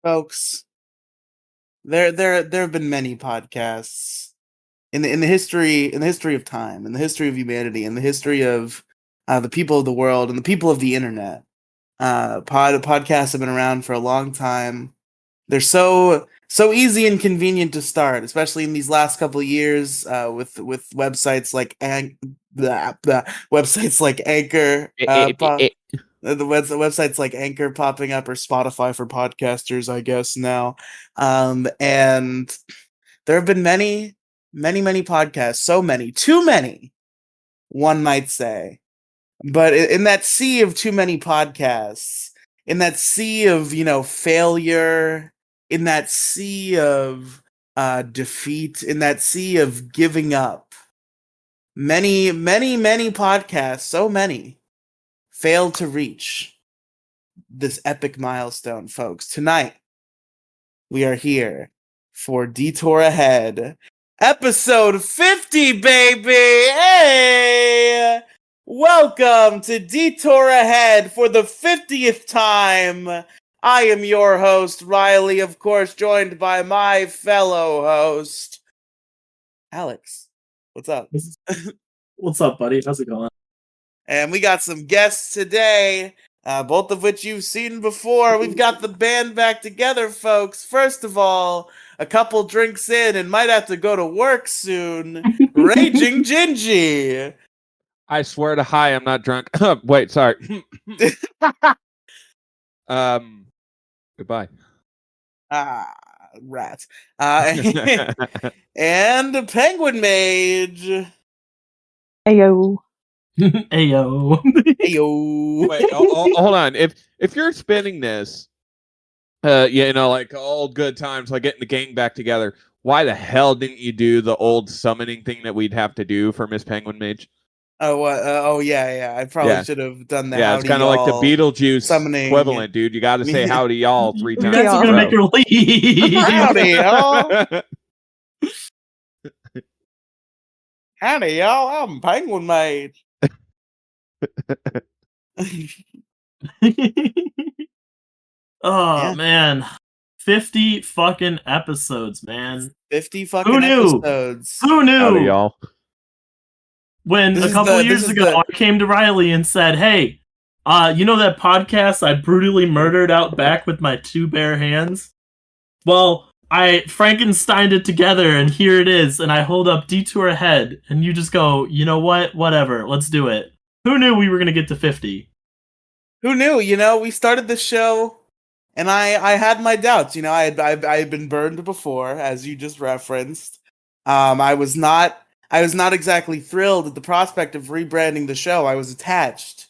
Folks, there have been many podcasts in the history of time, in the history of humanity, in the history of the people of the world and the people of the internet. Podcasts have been around for a long time. They're so easy and convenient to start, especially in these last couple of years with websites like websites like Anchor. The websites like Anchor popping up, or Spotify for podcasters, I guess now. And there have been many podcasts, so many, too many, one might say. But in that sea of too many podcasts, in that sea of failure, in that sea of defeat, in that sea of giving up, many podcasts, so many, failed to reach this epic milestone, folks. Tonight, we are here for Detour Ahead, episode 50, baby! Hey! Welcome to Detour Ahead for the 50th time. I am your host, Riely, of course, joined by my fellow host, Alex. What's up? What's up, buddy? How's it going? And we got some guests today, both of which you've seen before. We've got the band back together, folks. First of all, a couple drinks in and might have to go to work soon. RaggingGingy. I swear to hi, I'm not drunk. Wait, sorry. Goodbye. Rat. And Penguinmage. Ayo. Ayo. Ayo. Wait, hold on. If you're spinning this, like old good times, like getting the gang back together, why the hell didn't you do the old summoning thing that we'd have to do for Miss Penguinmage? Oh, yeah. I probably should have done that. Yeah, it's kind of like the Beetlejuice summoning equivalent, dude. You got to say howdy y'all 3 times. That's gonna make her leave. Howdy y'all. Howdy y'all. I'm Penguinmage. Man, 50 fucking episodes, man. 50 fucking episodes. Who knew? Howdy y'all. When a couple years ago, I came to Riely and said, "Hey, you know that podcast I brutally murdered out back with my 2 bare hands? Well, I Frankensteined it together, and here it is." And I hold up Detour Ahead, and you just go, "You know what? Whatever. Let's do it." Who knew we were gonna get to 50? Who knew? We started the show, and I had my doubts. I had been burned before, as you just referenced. I was not exactly thrilled at the prospect of rebranding the show. I was attached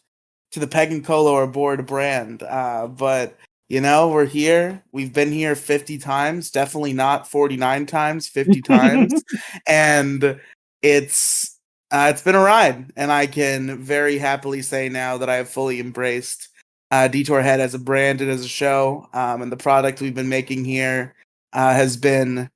to the Peg and Colo or Board brand. But we're here. We've been here 50 times. Definitely not 49 times, 50 times. And it's been a ride, and I can very happily say now that I have fully embraced Detour Head as a brand and as a show, and the product we've been making here has been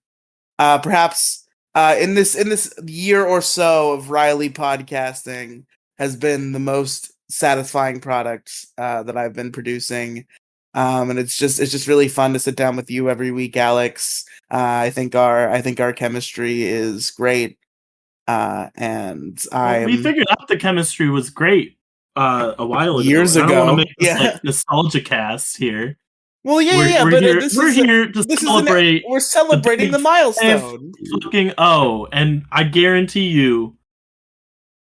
perhaps in this year or so of Riely podcasting has been the most satisfying product that I've been producing, and it's just really fun to sit down with you every week, Alex. I think our chemistry is great. And we figured out the chemistry was great a while ago. Years ago. I don't want to make this nostalgia cast here. Well, we're here to celebrate. We're celebrating the milestone. And I guarantee you.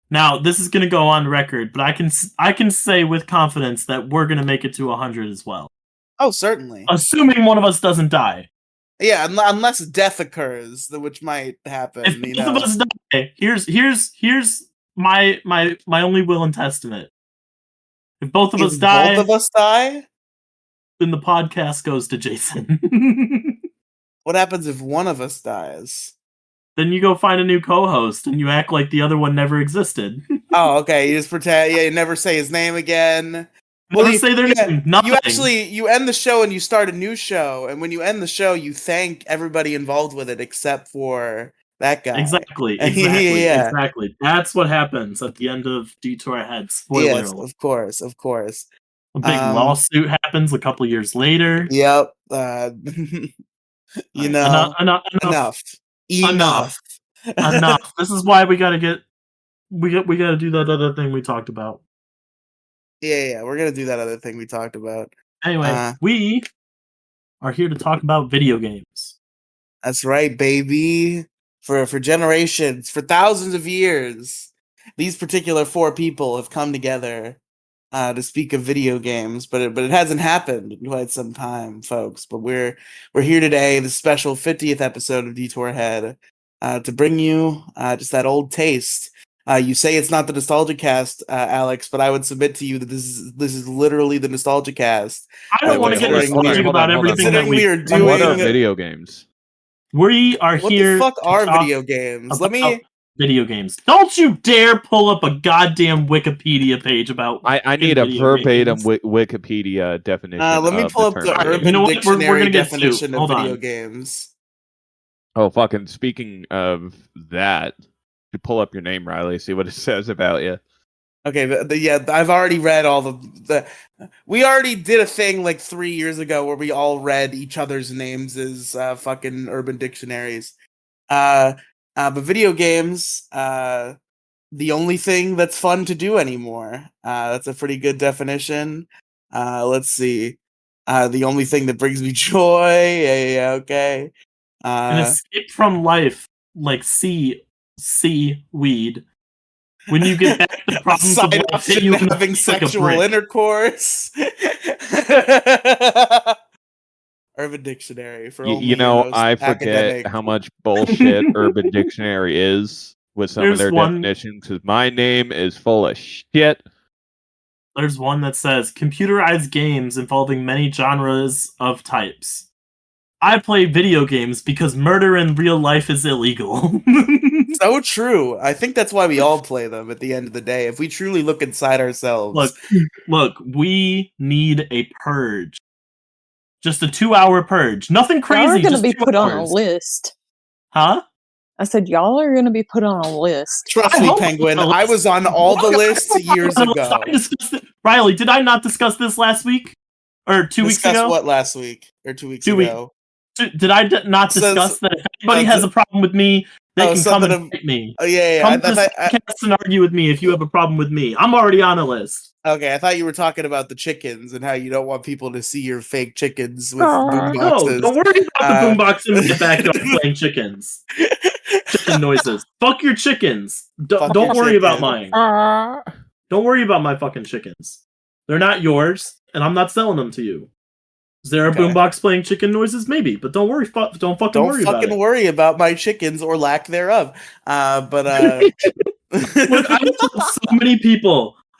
Now, this is going to go on record, but I can say with confidence that we're going to make it to 100 as well. Oh, certainly. Assuming one of us doesn't die. Yeah, unless death occurs, which might happen. If both of us die, here's my only will and testament. If both of us die, then the podcast goes to Jason. What happens if one of us dies? Then you go find a new co-host, and you act like the other one never existed. Oh, okay. You just pretend. Yeah, you never say his name again. Never say their name. Nothing. You end the show and you start a new show, and when you end the show, you thank everybody involved with it except for that guy. Exactly. Yeah. Exactly. That's what happens at the end of Detour Ahead. Spoiler alert. Of course. A big lawsuit happens a couple years later. Yep. You know, enough. This is why we gotta do that other thing we talked about. Yeah, we're gonna do that other thing we talked about. Anyway, we are here to talk about video games. That's right, baby. For generations, for thousands of years, these particular four people have come together to speak of video games, but it hasn't happened in quite some time, folks. But we're here today, the special 50th episode of Detour Head, to bring you just that old taste. You say it's not the Nostalgia Cast, Alex, but I would submit to you that this is literally the Nostalgia Cast. I don't want to get nostalgic about everything that we are doing. What are video games? We are here. What the fuck are video games? Let me. Video games. Don't you dare pull up a goddamn Wikipedia page about. I need a verbatim Wikipedia definition. Let me pull up the Urban Dictionary definition of video games. Oh, fucking! Speaking of that, you pull up your name, Riely. See what it says about you. Okay, yeah, I've already read all the. We already did a thing like 3 years ago where we all read each other's names as fucking Urban Dictionaries. But video games, the only thing that's fun to do anymore. That's a pretty good definition. Let's see. The only thing that brings me joy. Yeah, okay. An escape from life, like seaweed. When you get back to problems of life, hit you having sexual intercourse. Urban Dictionary for only I forget how much bullshit Urban Dictionary is with some of their definitions, because my name is full of shit. There's one that says computerized games involving many genres of types. I play video games because murder in real life is illegal. So true. I think that's why we all play them at the end of the day. If we truly look inside ourselves. Look, we need a purge. Just a 2-hour purge. Nothing crazy. Y'all are going to be put on a list. Huh? I said, y'all are going to be put on a list. Trust me, Penguin. I was on all the lists years ago. Riely, did I not discuss this last week? Or 2 weeks ago? What last week? Or 2 weeks ago? Did I not discuss that if anybody has a problem with me, they can come and fight me? Oh, yeah. Come to this podcast and argue with me if you have a problem with me. I'm already on a list. Okay, I thought you were talking about the chickens and how you don't want people to see your fake chickens with boomboxes. No, don't worry about the boombox in the backyard playing chickens. Chicken noises. Fuck your chickens. Don't worry about mine. Don't worry about my fucking chickens. They're not yours, and I'm not selling them to you. Is there a boombox playing chicken noises? Maybe, but don't worry. Don't fucking worry about my chickens or lack thereof. Look,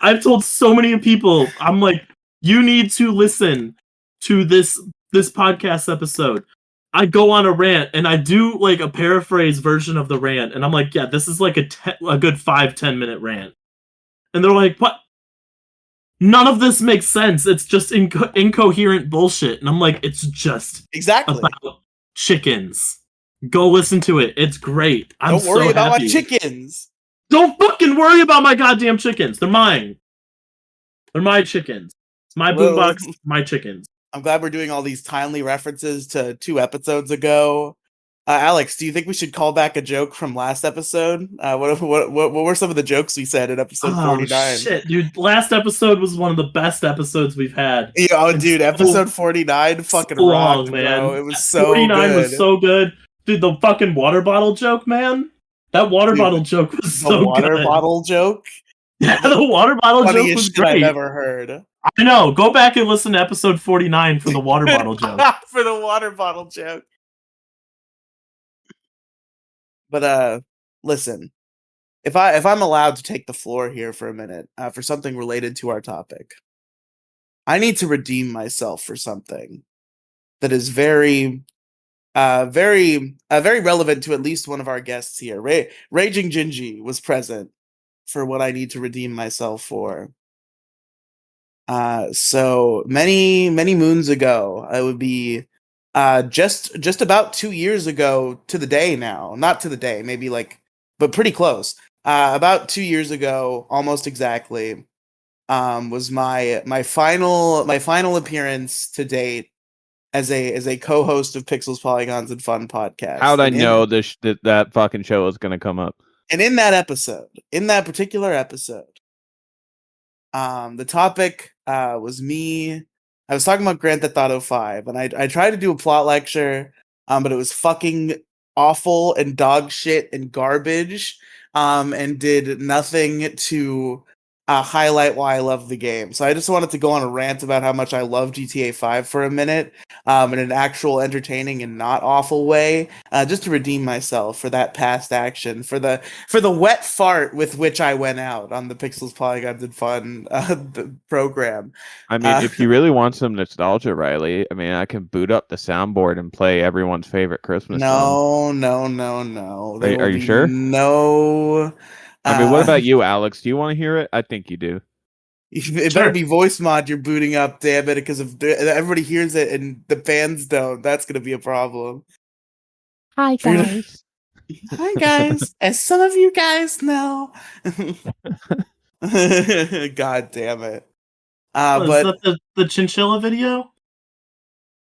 I've told so many people. I'm like, you need to listen to this podcast episode. I go on a rant and I do like a paraphrase version of the rant, and I'm like, yeah, this is like a good 5-10 minute rant, and they're like, what? None of this makes sense. It's just incoherent bullshit. And I'm like, it's just about chickens. Go listen to it. It's great. Don't worry about my chickens. Don't fucking worry about my goddamn chickens. They're mine. They're my chickens. It's my boombox, my chickens. I'm glad we're doing all these timely references to 2 episodes ago. Alex, do you think we should call back a joke from last episode? What were some of the jokes we said in episode 49? Shit, dude. Last episode was one of the best episodes we've had. Dude, episode 49 fucking rocked, man. Bro. It was so 49 good. Was so good. Dude, the fucking water bottle joke, man. That water bottle joke was so good. The water bottle joke? Yeah, the water bottle joke was great. I've ever heard. I know. Go back and listen to episode 49 for the water bottle joke. For the water bottle joke. But listen, if I'm allowed to take the floor here for a minute for something related to our topic, I need to redeem myself for something that is very relevant to at least one of our guests here. RaggingGingy was present for what I need to redeem myself for. So many moons ago, I would be. Just about 2 years ago to the day now, not to the day, maybe but pretty close. About 2 years ago, almost exactly, was my final appearance to date as a co-host of Pixels, Polygons, and Fun podcast. How'd I know that fucking show was gonna come up? And in that particular episode, the topic was me. I was talking about Grand Theft Auto 5, and I tried to do a plot lecture, but it was fucking awful and dog shit and garbage, and did nothing to highlight why I love the game. So I just wanted to go on a rant about how much I love GTA 5 for a minute, in an actual entertaining and not awful way, just to redeem myself for that past action, for the wet fart with which I went out on the Pixels, Polygons, and Fun program. I mean, if you really want some nostalgia, Riely, I mean, I can boot up the soundboard and play everyone's favorite Christmas song. No. Are you sure? No. I mean, what about you, Alex? Do you want to hear it? I think you do. It better be voice mod you're booting up, damn it, because if everybody hears it and the fans don't, that's going to be a problem. Hi, guys. Hi, guys. As some of you guys know. God damn it. Is But that the chinchilla video?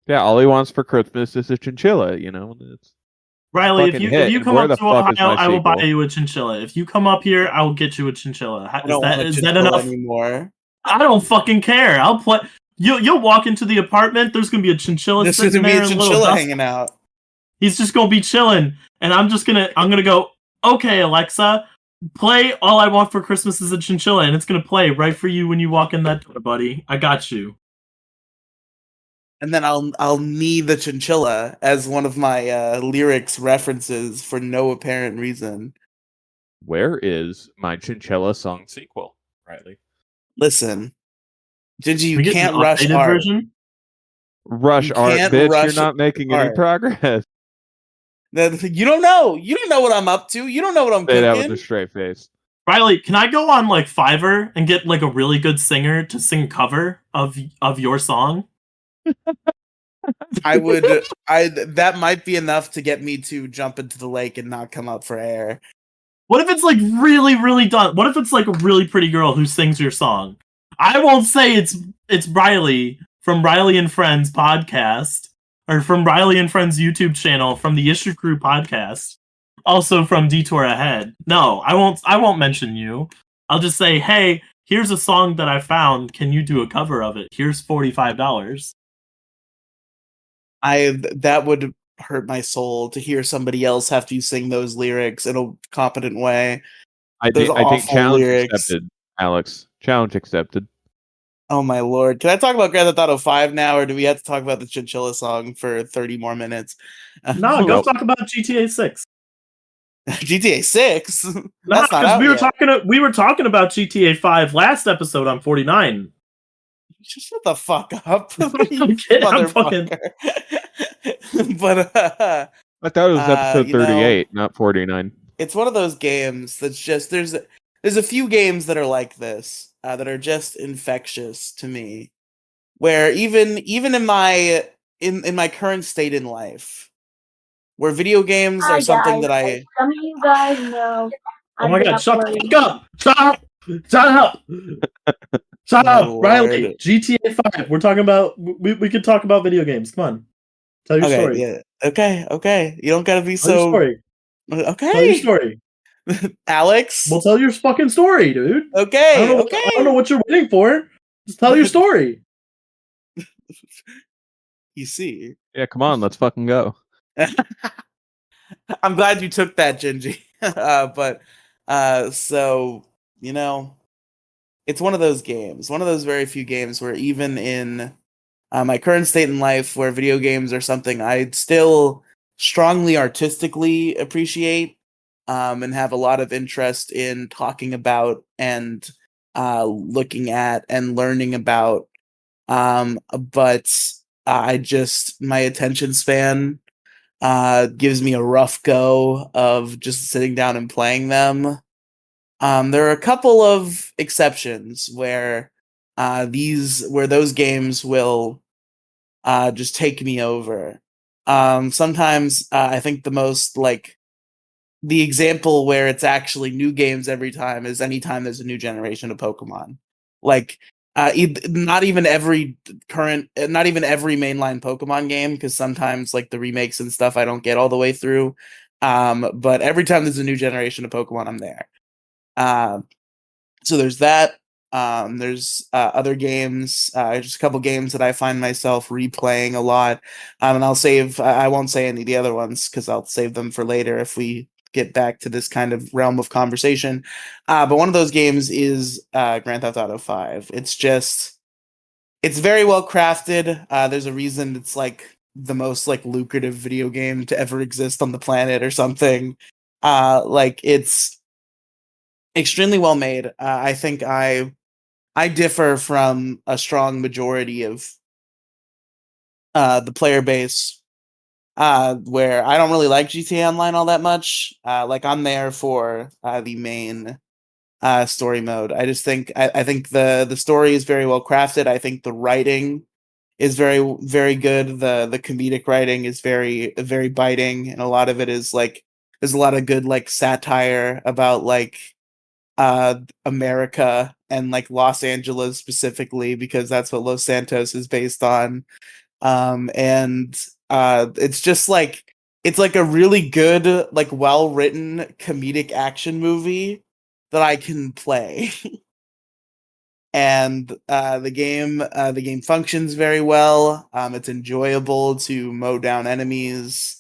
Yeah, all he wants for Christmas is a chinchilla, you know? It's Riely, if fucking you hit, if you and come where up the to fuck is Ohio, my I will buy sequel? you a chinchilla. If you come up here, I will get you a chinchilla. I don't want a Is that chinchilla enough? anymore. I don't fucking care. I'll play. You'll walk into the apartment. There's gonna be a chinchilla There's sitting going to be there a in a little chinchilla dust. hanging out. He's just gonna be chilling, and I'm gonna go. Okay, Alexa, play "All I Want for Christmas Is a Chinchilla," and it's gonna play right for you when you walk in that door, buddy. I got you. And then I'll need the chinchilla as one of my lyrics references for no apparent reason. Where is my chinchilla song sequel, Riely? Listen, Gingy, you We get can't an rush updated art. version. Rush You art, can't bitch. You're rush not making any art. progress. You don't know. You don't know what I'm up to. You don't know what I'm Say that with cooking. a straight face. Riely, can I go on like Fiverr and get like a really good singer to sing a cover of your song? That might be enough to get me to jump into the lake and not come up for air. What if it's like really, really done? What if it's like a really pretty girl who sings your song? I won't say it's Riely from Riely and Friends podcast, or from Riely and Friends YouTube channel, from the Issue Crew podcast, also from Detour Ahead. No, I won't mention you. I'll just say, hey, here's a song that I found. Can you do a cover of it? Here's $45. That would hurt my soul to hear somebody else have to sing those lyrics in a competent way. I think awful challenge lyrics. accepted, Alex. Challenge accepted. Oh my lord. Can I talk about Grand Theft Auto 5 now, or do we have to talk about the Chinchilla song for 30 more minutes? No, go talk about GTA 6. GTA 6? No, That's not because out we were talking about GTA 5 last episode on 49. Shut the fuck up. I'm kidding, I'm fucking... But I thought it was episode 38, not 49. It's one of those games that's just there's a few games that are like this, that are just infectious to me. Where even in my current state in life, where video games are something that I some of you guys know. Oh my god, shut the fuck up! Shut up! Shut up! Shut My up! lord. Riely, GTA 5. We're talking about we could talk about video games. Come on. Tell your story. Yeah. Okay. You don't gotta be Tell your story. Okay. Tell your story. Alex. Well, tell your fucking story, dude. Okay. I don't know what you're waiting for. Just tell your story. You see. Yeah, come on, let's fucking go. I'm glad you took that, Gingy. So, you know, it's one of those games, one of those very few games where even in my current state in life, where video games are something I'd still strongly artistically appreciate, and have a lot of interest in talking about and looking at and learning about. But my attention span gives me a rough go of just sitting down and playing them. There are a couple of exceptions where those games will just take me over. Sometimes I think the example where it's actually new games every time is anytime there's a new generation of Pokemon. Like, Not even every mainline Pokemon game, because sometimes like the remakes and stuff I don't get all the way through. But every time there's a new generation of Pokemon, I'm there. So there's that. There's other games, just a couple games that I find myself replaying a lot. And I'll save. I won't say any of the other ones because I'll save them for later if we get back to this kind of realm of conversation. But one of those games is Grand Theft Auto 5. It's very well crafted. There's a reason it's like the most like lucrative video game to ever exist on the planet or something. Like it's extremely well made. I think I differ from a strong majority of the player base, where I don't really like GTA Online all that much. Like I'm there for the main story mode. I just think I think the story is very well crafted. I think the writing is very good. The comedic writing is very biting, and a lot of it is like there's a lot of good like satire about like America and like Los Angeles specifically, because that's what Los Santos is based on. And it's just like it's like a really good, like well written comedic action movie that I can play. And the game functions very well. It's enjoyable to mow down enemies.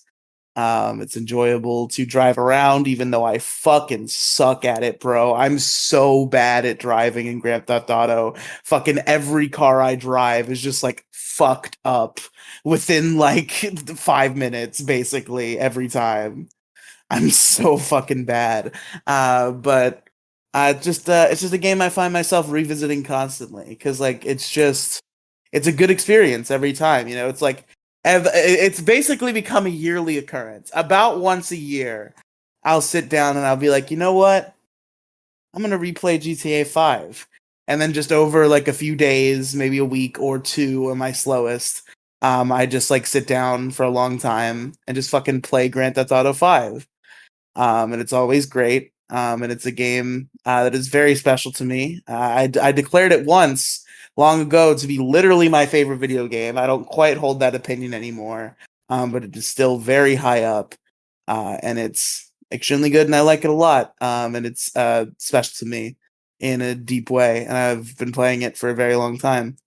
It's enjoyable to drive around, even though I fucking suck at it, bro. I'm so bad at driving in Grand Theft Auto. Fucking every car I drive is just like fucked up within like 5 minutes, basically, every time. I'm so fucking bad. But it's just a game I find myself revisiting constantly because like it's a good experience every time. You know, it's like it's basically become a yearly occurrence. About once a year, I'll sit down and I'll be like, you know what? I'm gonna replay GTA 5, and then just over like a few days, maybe a week or two, at my slowest, I just like sit down for a long time and just fucking play Grand Theft Auto 5. And it's always great. And it's a game that is very special to me. I declared it once long ago to be literally my favorite video game. I don't quite hold that opinion anymore, but it is still very high up, and it's extremely good, and I like it a lot. And it's special to me in a deep way, and I've been playing it for a very long time.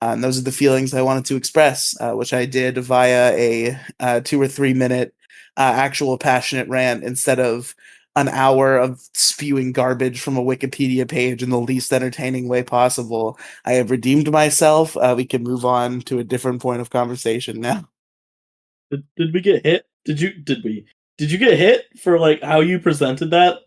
And those are the feelings I wanted to express, which I did via a 2 or 3 minute actual passionate rant instead of an hour of spewing garbage from a Wikipedia page in the least entertaining way possible. I have redeemed myself. We can move on to a different point of conversation now. Did we get hit? Did you get hit for like how you presented that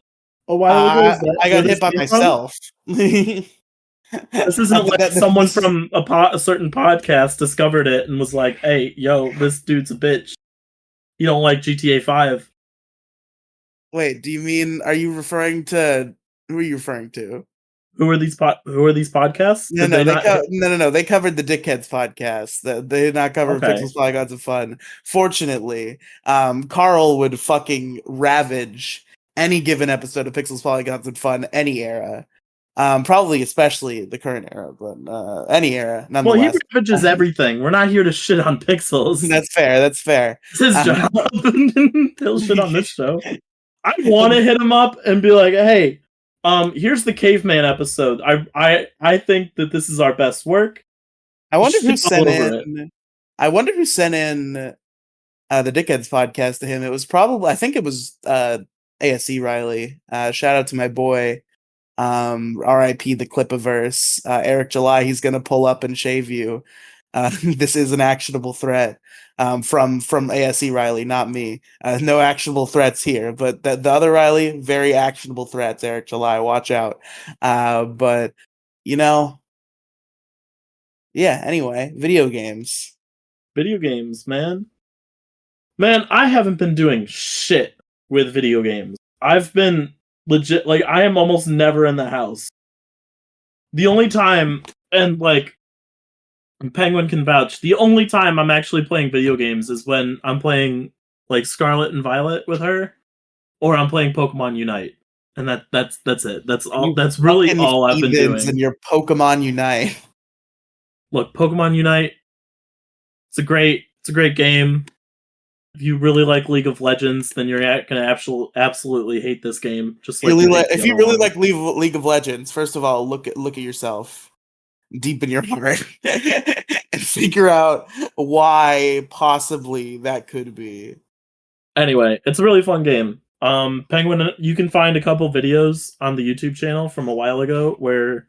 a while ago? I got hit by myself. This isn't like someone from a certain podcast discovered it and was like, "Hey, yo, this dude's a bitch. You don't like GTA 5." Wait, do you mean, are you referring to, who are you referring to? Who are these podcasts? No, no. They covered the Dickheads podcast. They did not cover Pixels, Polygons, and Fun. Fortunately, Carl would fucking ravage any given episode of Pixels, Polygons, and Fun, any era. Probably especially the current era, but any era, nonetheless. Well, he ravages everything. We're not here to shit on Pixels. That's fair. That's fair. It's his job. He'll shit on this show. I want to hit him up and be like, "Hey, here's the caveman episode. I think that this is our best work." I wonder who sent in. I wonder who sent in the Dickheads podcast to him. It was probably, I think it was ASC Riely. Shout out to my boy, R.I.P. the Clipiverse. Eric July. He's gonna pull up and shave you. This is an actionable threat. From ASC Riely, not me. No actionable threats here, but the other Riely, very actionable threats. Eric July, watch out. But you know, yeah. Anyway, video games, man. Man, I haven't been doing shit with video games. I've been legit, like, I am almost never in the house. The only time, and like, Penguin can vouch, the only time I'm actually playing video games is when I'm playing like Scarlet and Violet with her, or I'm playing Pokemon Unite. And that's it. That's all. You That's really fucking all I've been heathens doing. and your Pokemon Unite. Look, Pokemon Unite. It's a great game. If you really like League of Legends, then you're gonna absolutely hate this game. Just like If you really like League of Legends, first of all, look at yourself deep in your heart and figure out why possibly that could be. Anyway, it's a really fun game. Penguin, you can find a couple videos on the YouTube channel from a while ago where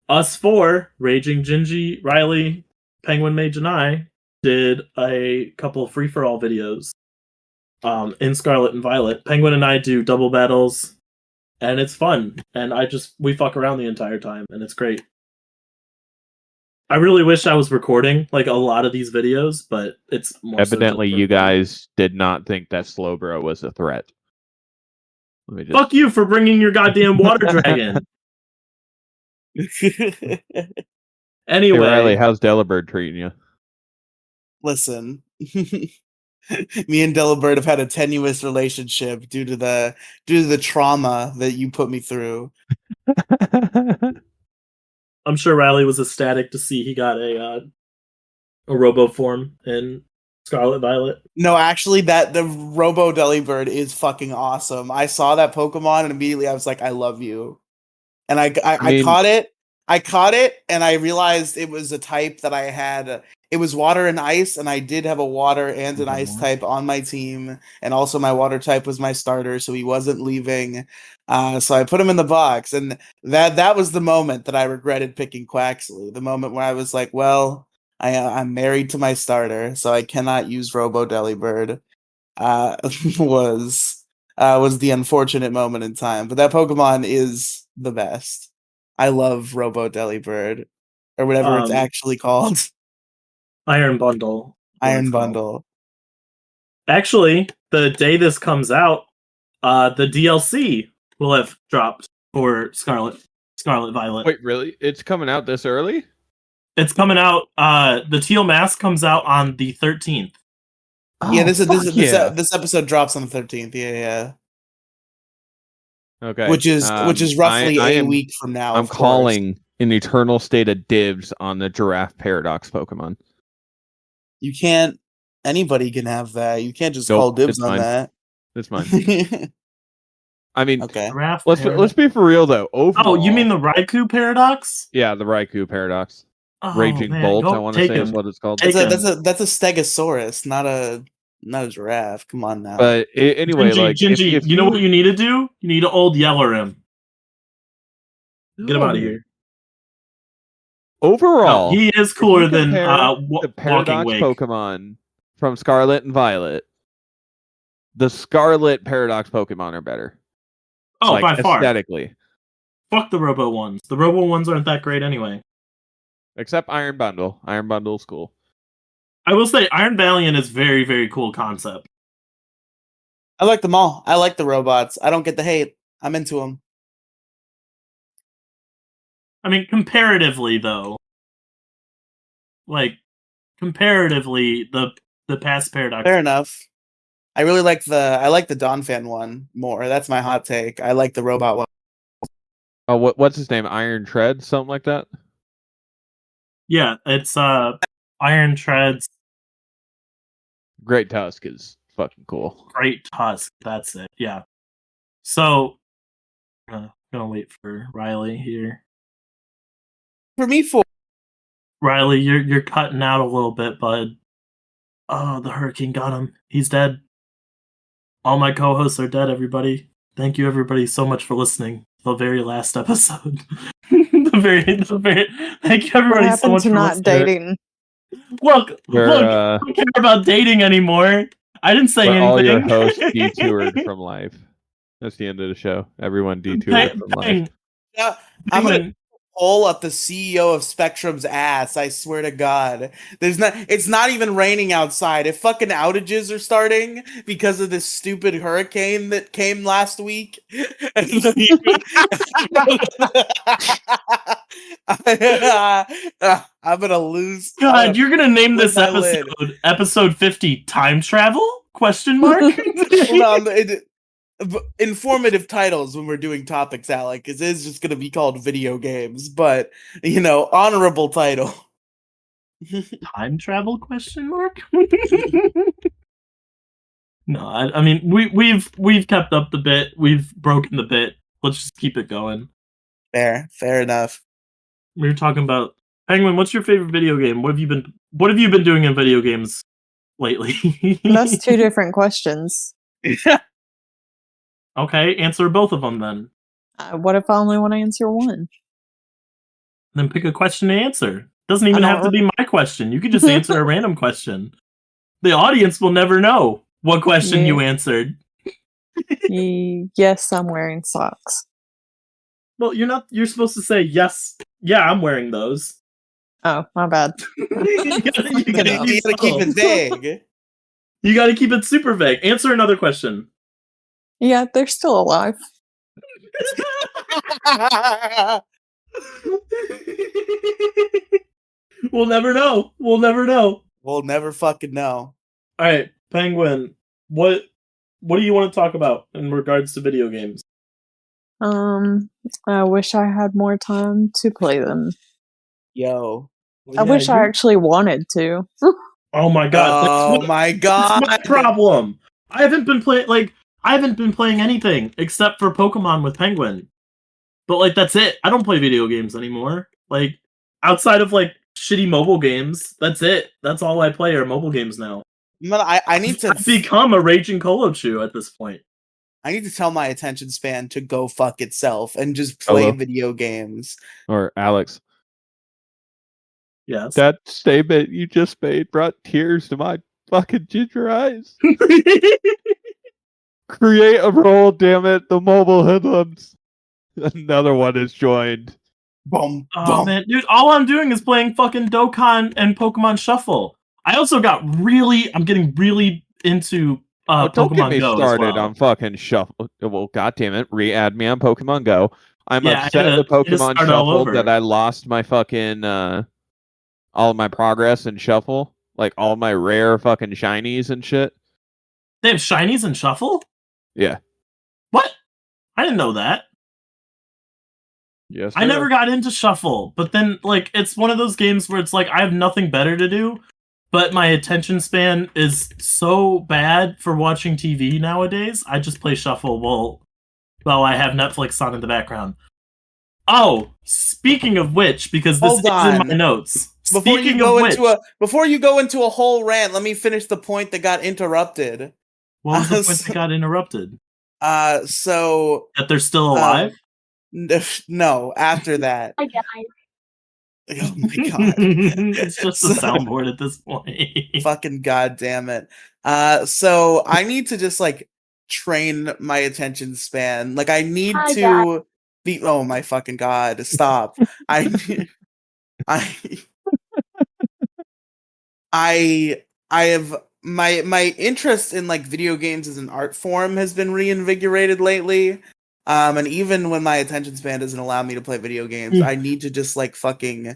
us four, RaggingGingy, Riely, Penguinmage, and I did a couple of free-for-all videos in Scarlet and Violet. Penguin and I do double battles, and it's fun. And we fuck around the entire time, and it's great. I really wish I was recording like a lot of these videos, but it's more evidently you guys did not think that Slowbro was a threat. Fuck you for bringing your goddamn water dragon. Anyway, hey Riely, how's Delibird treating you? Listen, me and Delibird have had a tenuous relationship due to the trauma that you put me through. I'm sure Riely was ecstatic to see he got a Robo form in Scarlet Violet. No, actually, the Robo Delibird is fucking awesome. I saw that Pokemon and immediately I was like, I love you. And I caught it. I caught it and I realized it was a type that I had. It was water and ice, and I did have a water and an ice type on my team. And also my water type was my starter, so he wasn't leaving. So I put him in the box. And that was the moment that I regretted picking Quaxley. The moment where I was like, well, I'm married to my starter, so I cannot use Robo Delibird. Was the unfortunate moment in time. But that Pokemon is the best. I love Robo Delibird, or whatever it's actually called. Iron Bundle. Iron Bundle. Actually, the day this comes out, the DLC will have dropped for Scarlet Violet. Wait, really? It's coming out this early? It's coming out. The Teal Mask comes out on the 13th. Yeah, this episode drops on the 13th. Yeah. Okay. Which is roughly a week from now. I'm calling an eternal state of dibs on the Giraffe Paradox Pokemon. You can't. Anybody can have that. You can't just call dibs on that. It's mine. I mean, okay. Let's be for real though. Overall, oh, you mean the Raikou Paradox? Yeah, the Raikou Paradox. Oh, Raging man, Bolt. I want to say is what it's called. That's a Stegosaurus, not a giraffe. Come on now. But anyway, Gingy, if you know what you need to do? You need to old yeller him. Get him out of here. Overall, he is cooler than the Paradox Pokemon from Scarlet and Violet. The Scarlet Paradox Pokemon are better. Oh, by far. Aesthetically. Fuck the Robo ones. The Robo ones aren't that great anyway. Except Iron Bundle. Iron Bundle's cool. I will say Iron Valiant is very, very cool concept. I like them all. I like the robots. I don't get the hate. I'm into them. I mean, comparatively though, comparatively, the past Paradox. Fair enough. I really like I like the Donphan one more. That's my hot take. I like the robot one. Oh, what's his name? Iron Tread, something like that. Yeah, it's Iron Treads. Great Tusk is fucking cool. Great Tusk, that's it. Yeah. So, gonna wait for Riely here. For me, Riely, you're cutting out a little bit, bud. Oh, the hurricane got him. He's dead. All my co-hosts are dead, everybody. Thank you, everybody, so much for listening. The very last episode. the very. Thank you, everybody, so much for not dating. Look, I don't care about dating anymore. I didn't say anything. All your hosts detoured from life. That's the end of the show. Everyone detoured from life. Yeah, I'm gonna pull up the CEO of Spectrum's ass. I swear to God, it's not even raining outside. If fucking outages are starting because of this stupid hurricane that came last week, I'm gonna lose. God, you're gonna name this episode 50 time travel? Question mark. Hold on, informative titles when we're doing topics, Alec. It is just going to be called video games, but honorable title. Time travel question mark? No, I mean we've kept up the bit. We've broken the bit. Let's just keep it going. Fair enough. We were talking about Penguin. What's your favorite video game? What have you been doing in video games lately? That's two different questions. Okay, answer both of them then. What if I only want to answer one? Then pick a question to answer. Doesn't even have to be my question. You could just answer a random question. The audience will never know what question you answered. Yes, I'm wearing socks. Well, you're supposed to say yes. Yeah, I'm wearing those. Oh, my bad. You gotta keep it vague. You gotta keep it super vague. Answer another question. Yeah, they're still alive. We'll never know. We'll never fucking know. All right, Penguin. What do you want to talk about in regards to video games? I wish I had more time to play them. Yo. I wish I actually wanted to. Oh my god. Oh my god. That's my problem. I haven't been playing anything except for Pokemon with Penguin. But that's it. I don't play video games anymore. Outside of shitty mobile games, that's it. That's all I play are mobile games now. I need to become a raging Colo-Chew at this point. I need to tell my attention span to go fuck itself and just play video games. Or Alex. Yes. That statement you just made brought tears to my fucking ginger eyes. Create a roll, damn it. The mobile hoodlums. Another one is joined. Boom. Oh man, dude, all I'm doing is playing fucking Dokkan and Pokemon Shuffle. I also I'm getting really into don't Pokemon get me Go started on fucking Shuffle. Well, goddamn it, re-add me on Pokemon Go. I'm upset with Pokemon Shuffle that I lost my fucking all of my progress in Shuffle, all my rare fucking shinies and shit. They have shinies in Shuffle? Yeah. What? I didn't know that. Yes. I never got into Shuffle, but then it's one of those games where it's I have nothing better to do, but my attention span is so bad for watching TV nowadays. I just play Shuffle while I have Netflix on in the background. Oh, speaking of which, because this is in my notes. Before you go into a whole rant, let me finish the point that got interrupted. What was the point that got interrupted? So that they're still alive? No, after that. Hi guys. Oh my god. It's just a soundboard at this point. Fucking goddamn it. So I need to just train my attention span. I need to be oh my fucking god, stop. I have my interest in video games as an art form has been reinvigorated lately. And even when my attention span doesn't allow me to play video games, I need to just fucking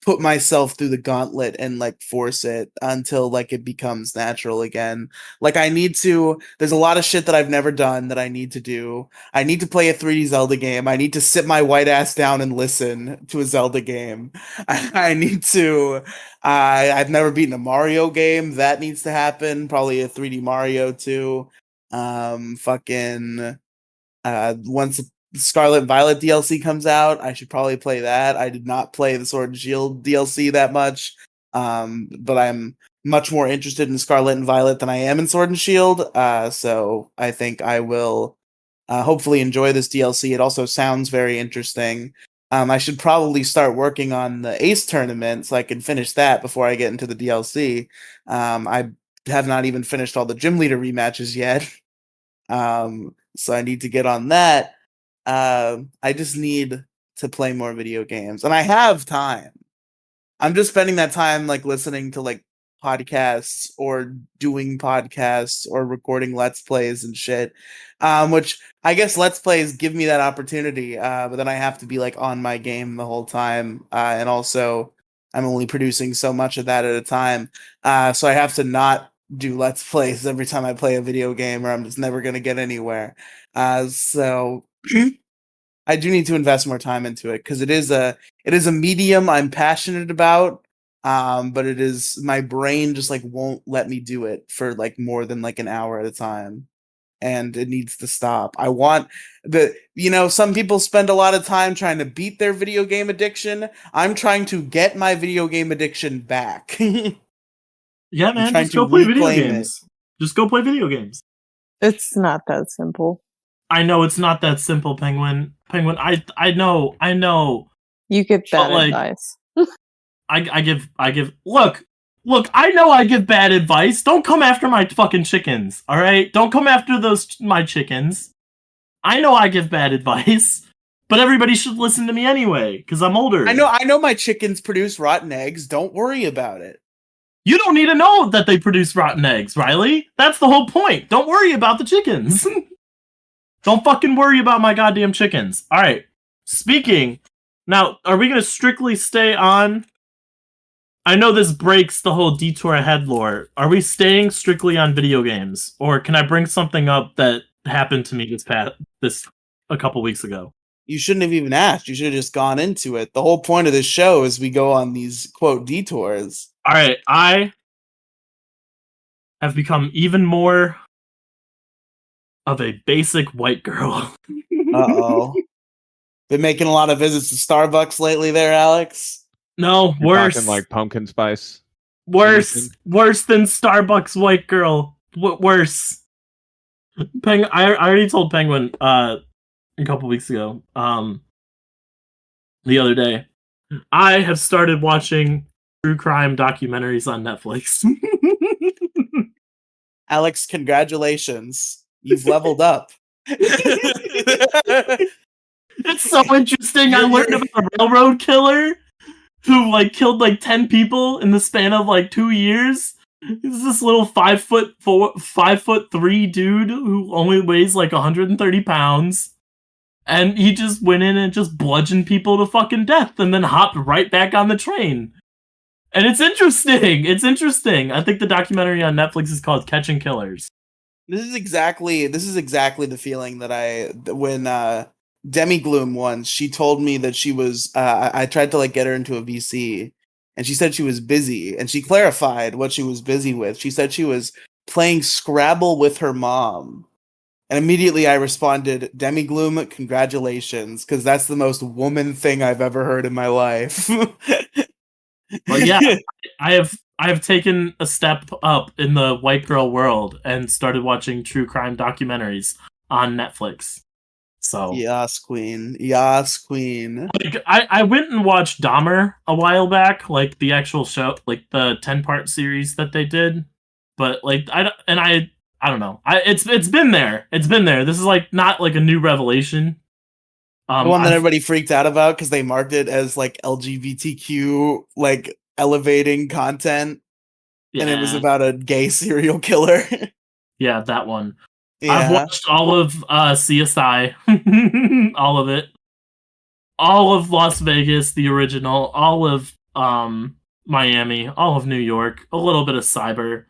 put myself through the gauntlet and force it until it becomes natural again. I need to there's a lot of shit that I've never done that I need to do. I need to play a 3D Zelda game. I need to sit my white ass down and listen to a Zelda game. I need to I've never beaten a Mario game. That needs to happen. Probably a 3D Mario too. Once Scarlet and Violet DLC comes out, I should probably play that. I did not play the Sword and Shield DLC that much, but I'm much more interested in Scarlet and Violet than I am in Sword and Shield, so I think I will hopefully enjoy this DLC. It also sounds very interesting. I should probably start working on the Ace tournament so I can finish that before I get into the DLC. I have not even finished all the gym leader rematches yet. So I need to get on that. I just need to play more video games, and I have time. I'm just spending that time listening to podcasts or doing podcasts or recording Let's Plays and shit. Which I guess Let's Plays give me that opportunity, but then I have to be on my game the whole time, and also I'm only producing so much of that at a time. So I have to not do Let's Plays every time I play a video game, or I'm just never going to get anywhere. So I do need to invest more time into it because it is a medium I'm passionate about. But it is, my brain just like won't let me do it for like more than like an hour at a time. And it needs to stop. I want some people spend a lot of time trying to beat their video game addiction. I'm trying to get my video game addiction back. Yeah, man, just go play video games. Just go play video games. It's not that simple. I know it's not that simple, Penguin. I know. You give bad advice. I give Look, I know I give bad advice. Don't come after my fucking chickens, all right? Don't come after my chickens. I know I give bad advice, but everybody should listen to me anyway, because I'm older. I know my chickens produce rotten eggs. Don't worry about it. You don't need to know that they produce rotten eggs, Riely. That's the whole point. Don't worry about the chickens. Don't fucking worry about my goddamn chickens. All right. Speaking, now, are we going to strictly stay on... I know this breaks the whole Detour Ahead lore. Are we staying strictly on video games? Or can I bring something up that happened to me this a couple weeks ago? You shouldn't have even asked. You should have just gone into it. The whole point of this show is we go on these, quote, detours. All right, I have become even more of a basic white girl. Uh-oh. Been making a lot of visits to Starbucks lately there, Alex? No, You're worse. talking like pumpkin spice. Worse than Starbucks white girl. Worse. I already told Penguin a couple weeks ago. The other day, I have started watching true crime documentaries on Netflix. Alex, congratulations. You've leveled up. It's so interesting. I learned about a railroad killer who like killed like 10 people in the span of like 2 years. He's this little 5'3" dude who only weighs like 130 pounds. And he just went in and just bludgeoned people to fucking death and then hopped right back on the train. And it's interesting. It's interesting. I think the documentary on Netflix is called Catching Killers. This is exactly the feeling that when Demi Gloom once, she told me that she was, I tried to like get her into a VC, and she said she was busy, and she clarified what she was busy with. She said she was playing Scrabble with her mom. And immediately I responded, Demi Gloom, congratulations, because that's the most woman thing I've ever heard in my life. Well, yeah, I have taken a step up in the white girl world and started watching true crime documentaries on Netflix. So Yas, queen. Yas, queen. Like, I went and watched Dahmer a while back, like the actual show, like the 10-part series that they did. But like I don't know. It's been there. It's been there. This is like not like a new revelation. The one that everybody freaked out about because they marked it as like LGBTQ like elevating content, and it was about a gay serial killer. Yeah, that one. Yeah. I've watched all of CSI, all of it, all of Las Vegas, the original, all of Miami, all of New York, a little bit of Cyber.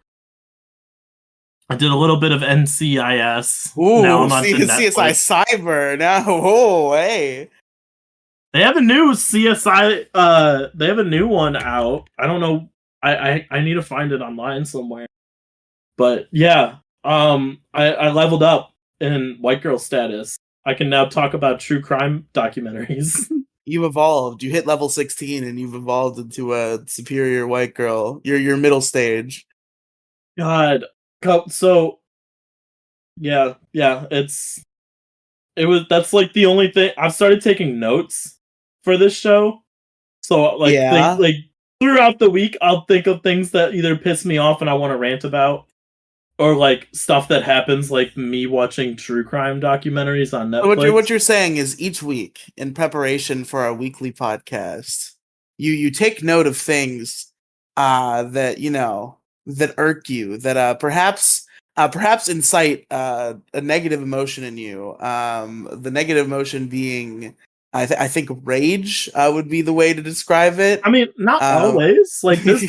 I did a little bit of NCIS. Ooh, now I'm on CSI Cyber. Now, oh, hey. They have a new CSI. They have a new one out. I don't know. I need to find it online somewhere. But yeah, I leveled up in white girl status. I can now talk about true crime documentaries. You evolved. You hit level 16, and you've evolved into a superior white girl. You're your middle stage. God. So, yeah, that's like the only thing. I've started taking notes for this show. So, like, like throughout the week, I'll think of things that either piss me off and I want to rant about, or like stuff that happens, like me watching true crime documentaries on Netflix. What you're saying is each week, in preparation for our weekly podcast, you take note of things that that irk you, that perhaps incite a negative emotion in you. The negative emotion being, I think rage would be the way to describe it. I mean, not always. Like this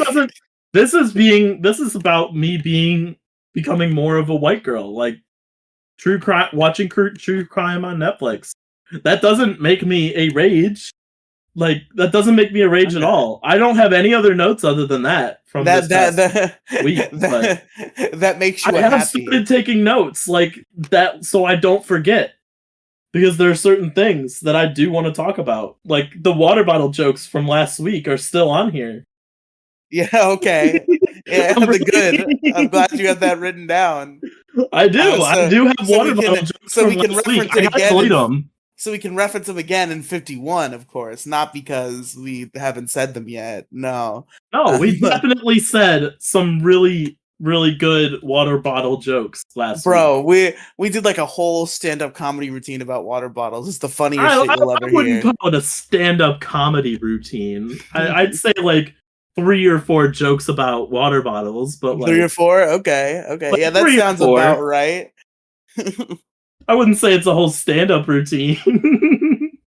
This is about me becoming more of a white girl, like true crime, watching true crime on Netflix. That doesn't make me a rage. Like, that doesn't make me a rage at all. I don't have any other notes other than that from this week. That makes you I have happy. started taking notes like that so I don't forget. Because there are certain things that I do want to talk about. Like, the water bottle jokes from last week are still on here. Yeah, okay. Yeah, good. I'm glad you have that written down. I do. I do have water bottle jokes so from we can last reference week. it again. So we can reference them again in 51, of course, not because we haven't said them yet. No. No, we definitely said some really, really good water bottle jokes last week. We did like a whole stand-up comedy routine about water bottles. It's the funniest shit you'll ever hear. I wouldn't call it a stand-up comedy routine. I'd say like 3 or 4 jokes about water bottles, but like 3 or 4? Okay. Like yeah, that sounds about right. I wouldn't say it's a whole stand-up routine.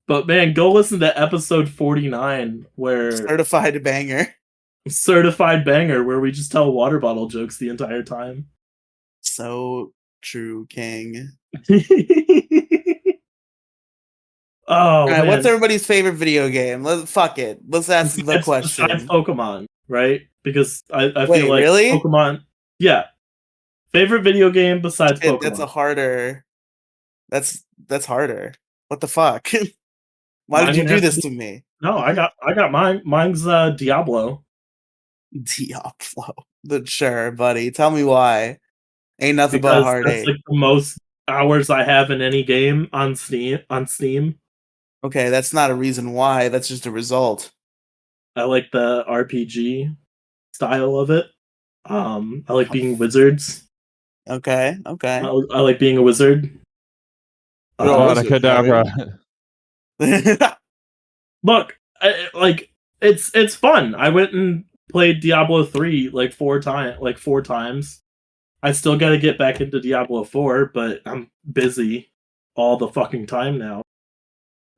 But man, go listen to episode 49 where Certified banger, where we just tell water bottle jokes the entire time. So true, King. All right, what's everybody's favorite video game? Fuck it. Let's ask the question. Besides Pokemon, right? Because I Wait, feel like really? Pokemon. Yeah, favorite video game besides Pokemon. That's a harder. That's harder. What the fuck? Why did you do this to me? No, I got mine. Mine's Diablo. Diablo. Sure, buddy. Tell me why. Ain't nothing but heartache. That's like the most hours I have in any game on Steam. Okay, that's not a reason why. That's just a result. I like the RPG style of it. I like being wizards. Okay. I like being a wizard. Look, it's fun. I went and played Diablo 3 like 4 times. I still got to get back into Diablo 4, but I'm busy all the fucking time now.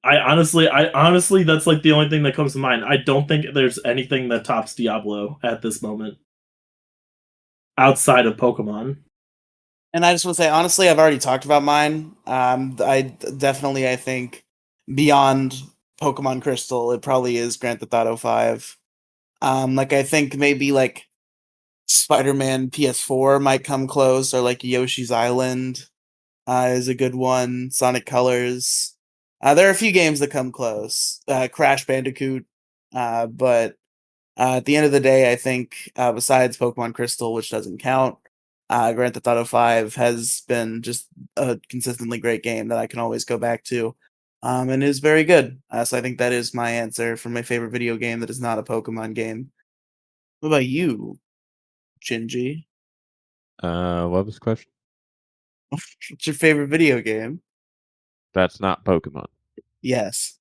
I honestly that's like the only thing that comes to mind. I don't think there's anything that tops Diablo at this moment outside of Pokemon. And I just want to say, honestly, I've already talked about mine. I think beyond Pokemon Crystal, it probably is Grand Theft Auto 5. I think maybe like Spider-Man PS4 might come close, or like Yoshi's Island is a good one. Sonic Colors. There are a few games that come close. Crash Bandicoot. But at the end of the day, I think besides Pokemon Crystal, which doesn't count, Grand Theft Auto 5 has been just a consistently great game that I can always go back to. And is very good. So I think that is my answer for my favorite video game that is not a Pokemon game. What about you, Gingy? What was the question? What's your favorite video game? That's not Pokemon. Yes.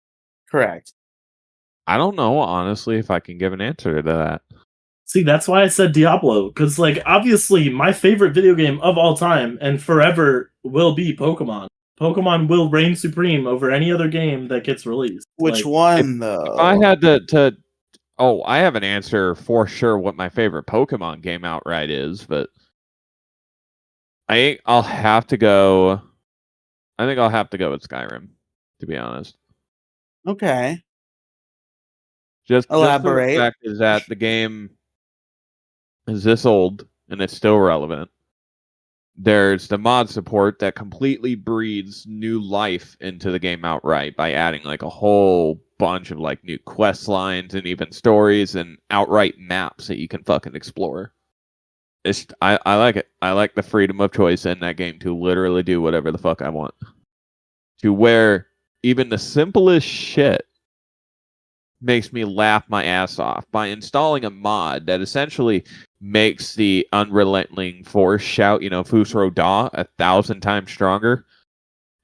Correct. I don't know, honestly, if I can give an answer to that. See, that's why I said Diablo, because, like, obviously, my favorite video game of all time and forever will be Pokemon. Pokemon will reign supreme over any other game that gets released. Which one, though? If I had to... Oh, I have an answer for sure what my favorite Pokemon game outright is, but I'll have to go... I think I'll have to go with Skyrim, to be honest. Okay. Just elaborate. The fact is that the game is this old and it's still relevant. There's the mod support that completely breathes new life into the game outright by adding like a whole bunch of like new quest lines and even stories and outright maps that you can fucking explore. I like it. I like the freedom of choice in that game to literally do whatever the fuck I want. To where even the simplest shit makes me laugh my ass off by installing a mod that essentially makes the unrelenting force shout, Fusro Da 1,000 times stronger.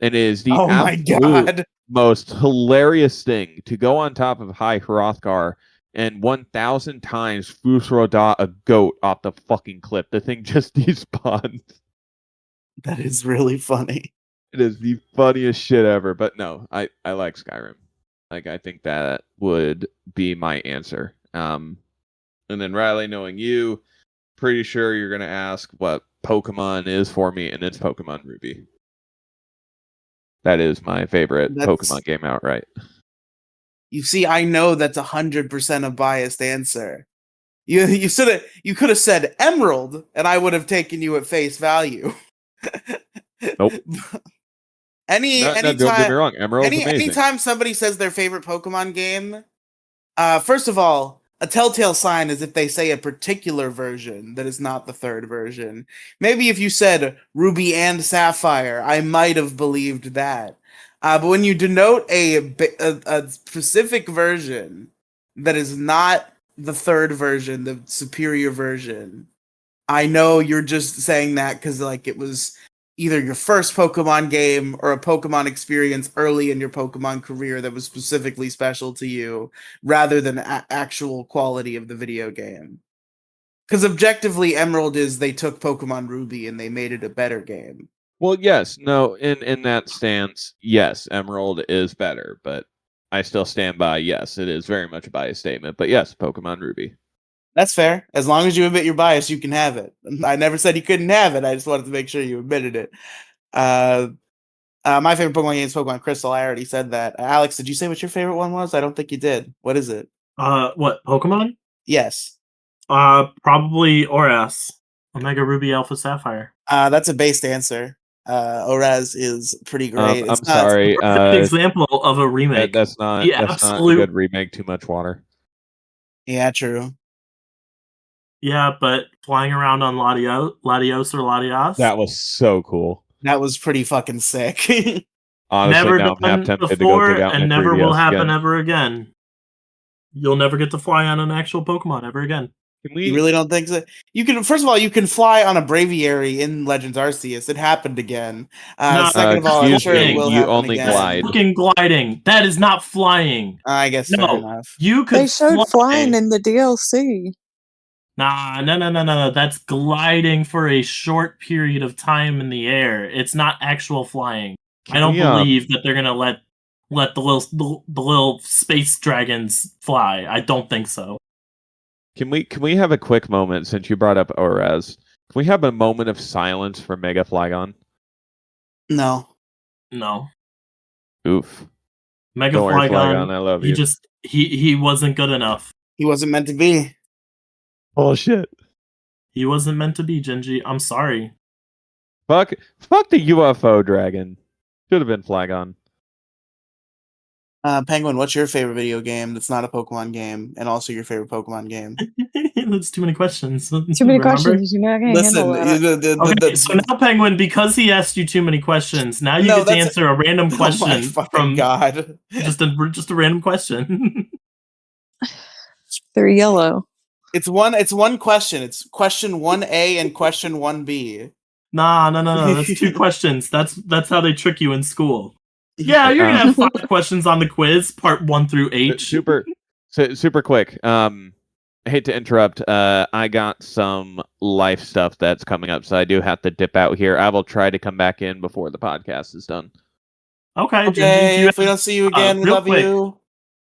It is the absolute most hilarious thing to go on top of High Hrothgar and 1,000 times Fusro Da a goat off the fucking cliff. The thing just despawns. That is really funny. It is the funniest shit ever. But no, I like Skyrim. Like, I think that would be my answer. And then Riely, knowing you, pretty sure you're going to ask what Pokemon is for me, and it's Pokemon Ruby. That is my favorite Pokemon game outright. You see, I know that's 100% a biased answer. You could have said Emerald, and I would have taken you at face value. Nope. Don't get me Anytime, wrong, Emerald's amazing. anytime somebody says their favorite Pokemon game, first of all, a telltale sign is if they say a particular version that is not the third version. Maybe if you said Ruby and Sapphire, I might have believed that. But when you denote a specific version that is not the third version, the superior version, I know you're just saying that because like it was either your first Pokemon game or a Pokemon experience early in your Pokemon career that was specifically special to you, rather than actual quality of the video game. Because objectively, Emerald is they took Pokemon Ruby and they made it a better game. Well, yes, no, in that stance, yes, Emerald is better, but I still stand by, yes, it is very much a biased statement, but yes, Pokemon Ruby. That's fair. As long as you admit your bias, you can have it. I never said you couldn't have it. I just wanted to make sure you admitted it. My favorite Pokemon game is Pokemon Crystal. I already said that. Alex, did you say what your favorite one was? I don't think you did. What is it? What, Pokemon? Yes. Probably Oras. Omega Ruby Alpha Sapphire. That's a based answer. Oraz is pretty great. I'm sorry. It's an example of a remake. That's not a good remake. Too much water. Yeah, true. Yeah, but flying around on Latios or Latias. That was so cool. That was pretty fucking sick. Honestly, never now I'm half done tempted before, to go check out and my never 3DS will happen again. ever again. You'll never get to fly on an actual Pokemon ever again. You really don't think so? You can. First of all, you can fly on a Braviary in Legends Arceus. It happened again. Second of all, I'm sure it will happen only again. glide. Fucking gliding. That is not flying. I guess fair enough. You could. They showed flying in the DLC. No. That's gliding for a short period of time in the air. It's not actual flying. I don't believe that they're gonna let the little space dragons fly. I don't think so. Can we have a quick moment since you brought up Oraz? Can we have a moment of silence for Mega Flygon? No. Oof. Mega Flygon, I love you. He wasn't good enough. He wasn't meant to be. Bullshit. He wasn't meant to be, Genji. I'm sorry. Fuck the UFO dragon. Should have been Flygon. Penguin, what's your favorite video game that's not a Pokemon game, and also your favorite Pokemon game? That's too many questions. Too many questions. You're not gonna handle that. So now, Penguin, because he asked you too many questions, now you get to answer a random question from God. just a random question. They're yellow. It's one question. It's question 1A and question 1B. No. That's two questions. That's how they trick you in school. Yeah, you're gonna have 5 questions on the quiz, part 1 through 8. Super quick. I hate to interrupt. I got some life stuff that's coming up, so I do have to dip out here. I will try to come back in before the podcast is done. Okay, Gingy, if we don't see you again, we love you.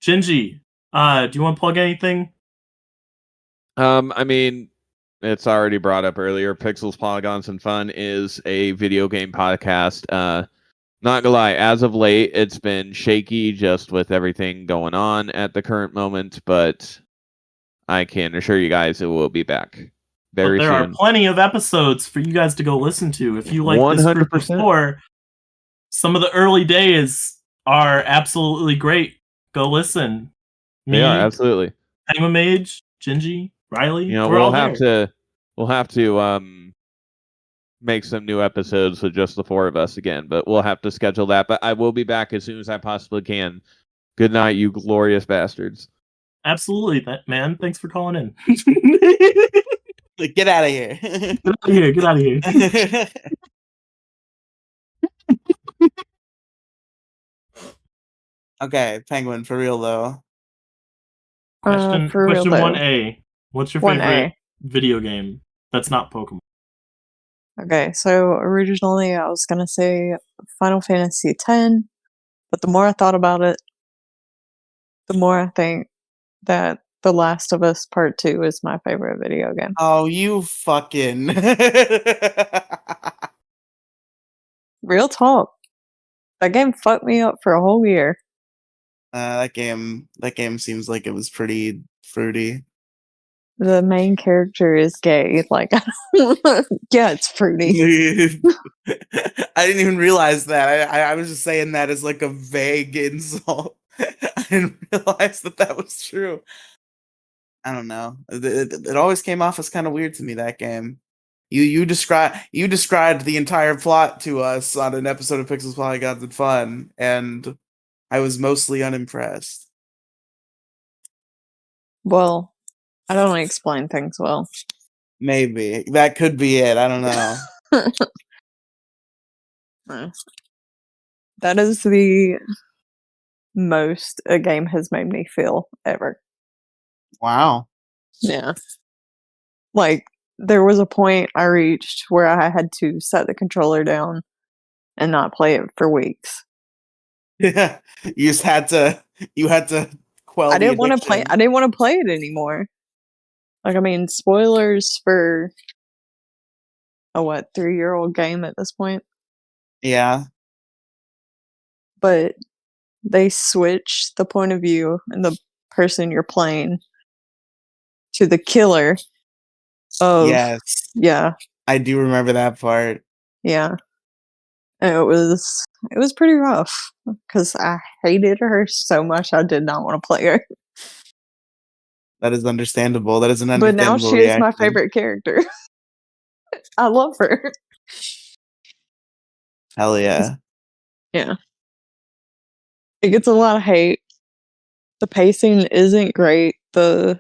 Gingy, do you want to plug anything? I mean, it's already brought up earlier. Pixels, Polygons, and Fun is a video game podcast. Not gonna lie, as of late, it's been shaky just with everything going on at the current moment, but I can assure you guys it will be back very soon. There are plenty of episodes for you guys to go listen to. If you like 100%. This group before, some of the early days are absolutely great. Go listen. They are, absolutely. Penguinmage, Gingy, Riely. You know, we'll have to make some new episodes with just the 4 of us again, but we'll have to schedule that. But I will be back as soon as I possibly can. Good night, you glorious bastards. Absolutely, man. Thanks for calling in. Get out of here. Get out of here. Okay, Penguin, for real though. Question 1A. What's your favorite video game that's not Pokemon? Okay, so originally I was gonna say Final Fantasy X, but the more I thought about it, the more I think that The Last of Us Part 2 is my favorite video game. Oh, you fucking. Real talk. That game fucked me up for a whole year. That game seems like it was pretty fruity. The main character is gay. Like, yeah, it's fruity. I didn't even realize that. I was just saying that as like a vague insult. I didn't realize that was true. I don't know. It always came off as kind of weird to me, that game. You described the entire plot to us on an episode of Pixels Polygons and Fun, and I was mostly unimpressed. Well, I don't explain things well. Maybe. That could be it. I don't know. That is the most a game has made me feel ever. Wow. Yeah. Like, there was a point I reached where I had to set the controller down and not play it for weeks. Yeah. You had to quell I didn't want to play it anymore. Like, I mean, spoilers for a 3-year-old game at this point. Yeah. But they switch the point of view and the person you're playing to the killer of Yes. Yeah. I do remember that part. Yeah. And it was pretty rough because I hated her so much I did not want to play her. That is understandable. That is an But now understandable she is my reaction. favorite character. I love her. Hell yeah. Yeah. It gets a lot of hate. The pacing isn't great. The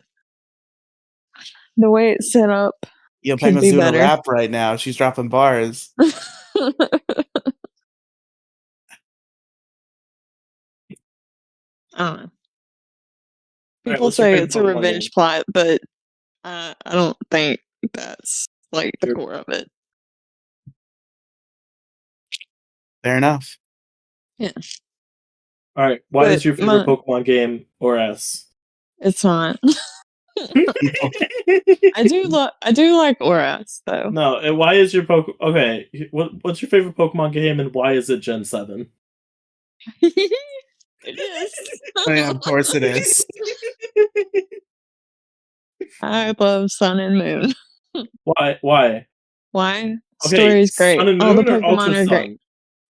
way it's set up Yo, could Penguin's be doing better. a rap right now. She's dropping bars. I don't know. Right, People what's your say favorite it's a Pokemon revenge game? plot, but I don't think that's like the Sure. core of it. Fair enough. Yeah. All right. Why But is your favorite Pokemon game or S? It's not. I do like Oras though. No, and why is your Okay, what's your favorite Pokemon game and why is it Gen 7? It is. Yeah, of course it is. I love Sun and Moon. Why? Why? Okay, Story is great. Sun and All the Moon or Pokemon Ultra are Sun? great.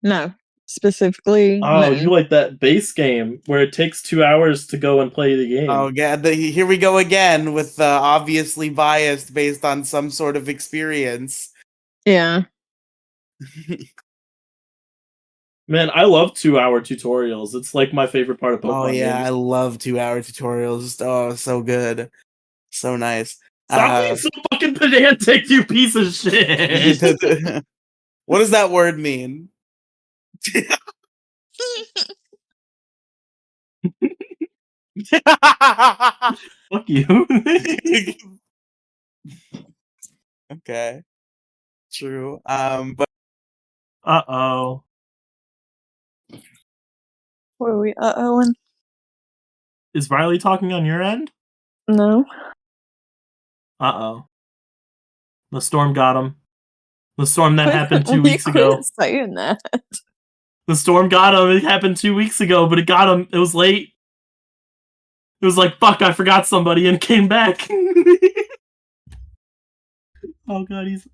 No, specifically Oh, Moon. you like that base game where it takes 2 hours to go and play the game. Oh, yeah. Here we go again with obviously biased based on some sort of experience. Yeah. Man, I love 2-hour tutorials. It's like my favorite part of Pokemon Oh yeah, games. I love 2-hour tutorials. Oh, so good, so nice. Stop being so fucking pedantic, you piece of shit. What does that word mean? Fuck you. Okay, true. But Uh-oh. What are we uh-ohing? Is Riely talking on your end? No. Uh-oh. The storm got him. The storm that happened 2 You weeks ago. quit saying that. The storm got him. It happened 2 weeks ago, but it got him. It was late. It was like, fuck, I forgot somebody and came back. Oh god, he's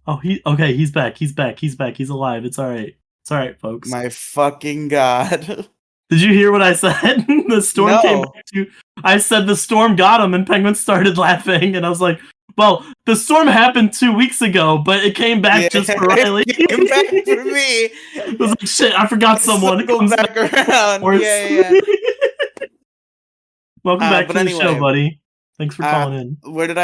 back. He's back. He's alive. It's alright. It's alright, folks. my fucking god. Did you hear what I said? The storm came back to. I said the storm got him, and Penguin started laughing, and I was like, well, the storm happened 2 weeks ago, but it came back just for Riely. It came back for me. I was like, shit, I forgot someone. Circle back around. Or- Yeah. Welcome back to anyway, the show, buddy. Thanks for calling in. Where did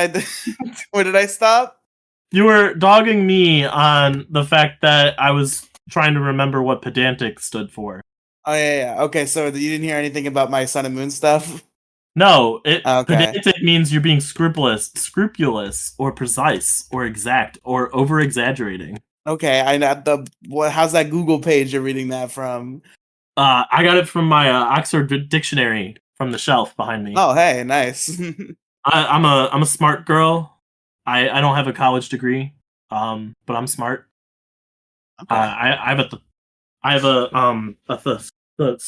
I stop? You were dogging me on the fact that I was trying to remember what pedantic stood for. Oh yeah. Okay, so you didn't hear anything about my Sun and Moon stuff? No, Okay. pedantic means you're being scrupulous, or precise, or exact, or over-exaggerating. Okay, how's that Google page you're reading that from? I got it from my Oxford Dictionary from the shelf behind me. Oh, hey, nice. I'm a smart girl. I don't have a college degree, but I'm smart. Okay. I have the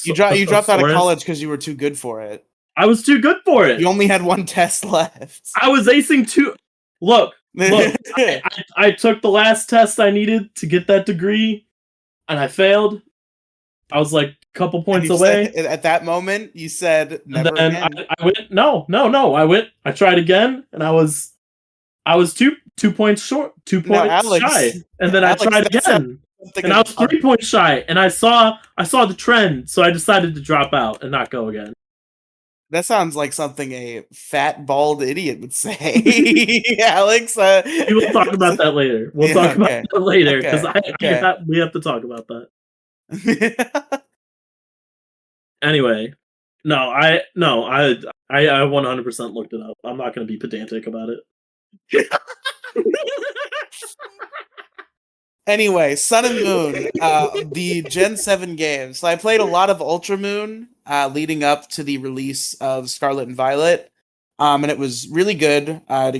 You dropped out of thesaurus. college because you were too good for it. I was too good for it. You only had one test left. I was acing two. Look. I took the last test I needed to get that degree, and I failed. I was like a couple points away. At that moment, you said never again. I went no. I tried again, and I was 2 points short, 2 points Alex, shy, and then Alex, I tried again, and I was 3 points shy, and I saw the trend, so I decided to drop out and not go again. That sounds like something a fat, bald idiot would say, Alex. We will talk about that later. We'll talk about that later because we have to talk about that. Anyway, I 100% looked it up. I'm not going to be pedantic about it. Anyway, Sun and Moon, the Gen 7 games. So I played a lot of Ultra Moon leading up to the release of Scarlet and Violet. And it was really good. I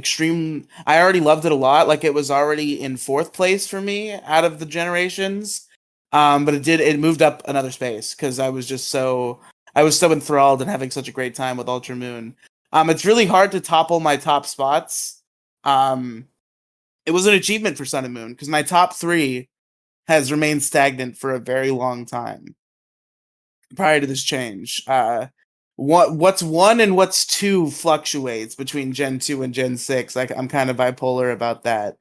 already loved it a lot. Like, it was already in 4th place for me out of the generations. But it moved up another space because I was so enthralled and having such a great time with Ultra Moon. It's really hard to topple my top spots. It was an achievement for Sun and Moon because my top 3 has remained stagnant for a very long time prior to this change. What's 1 and what's 2 fluctuates between Gen 2 and Gen 6. I'm kind of bipolar about that.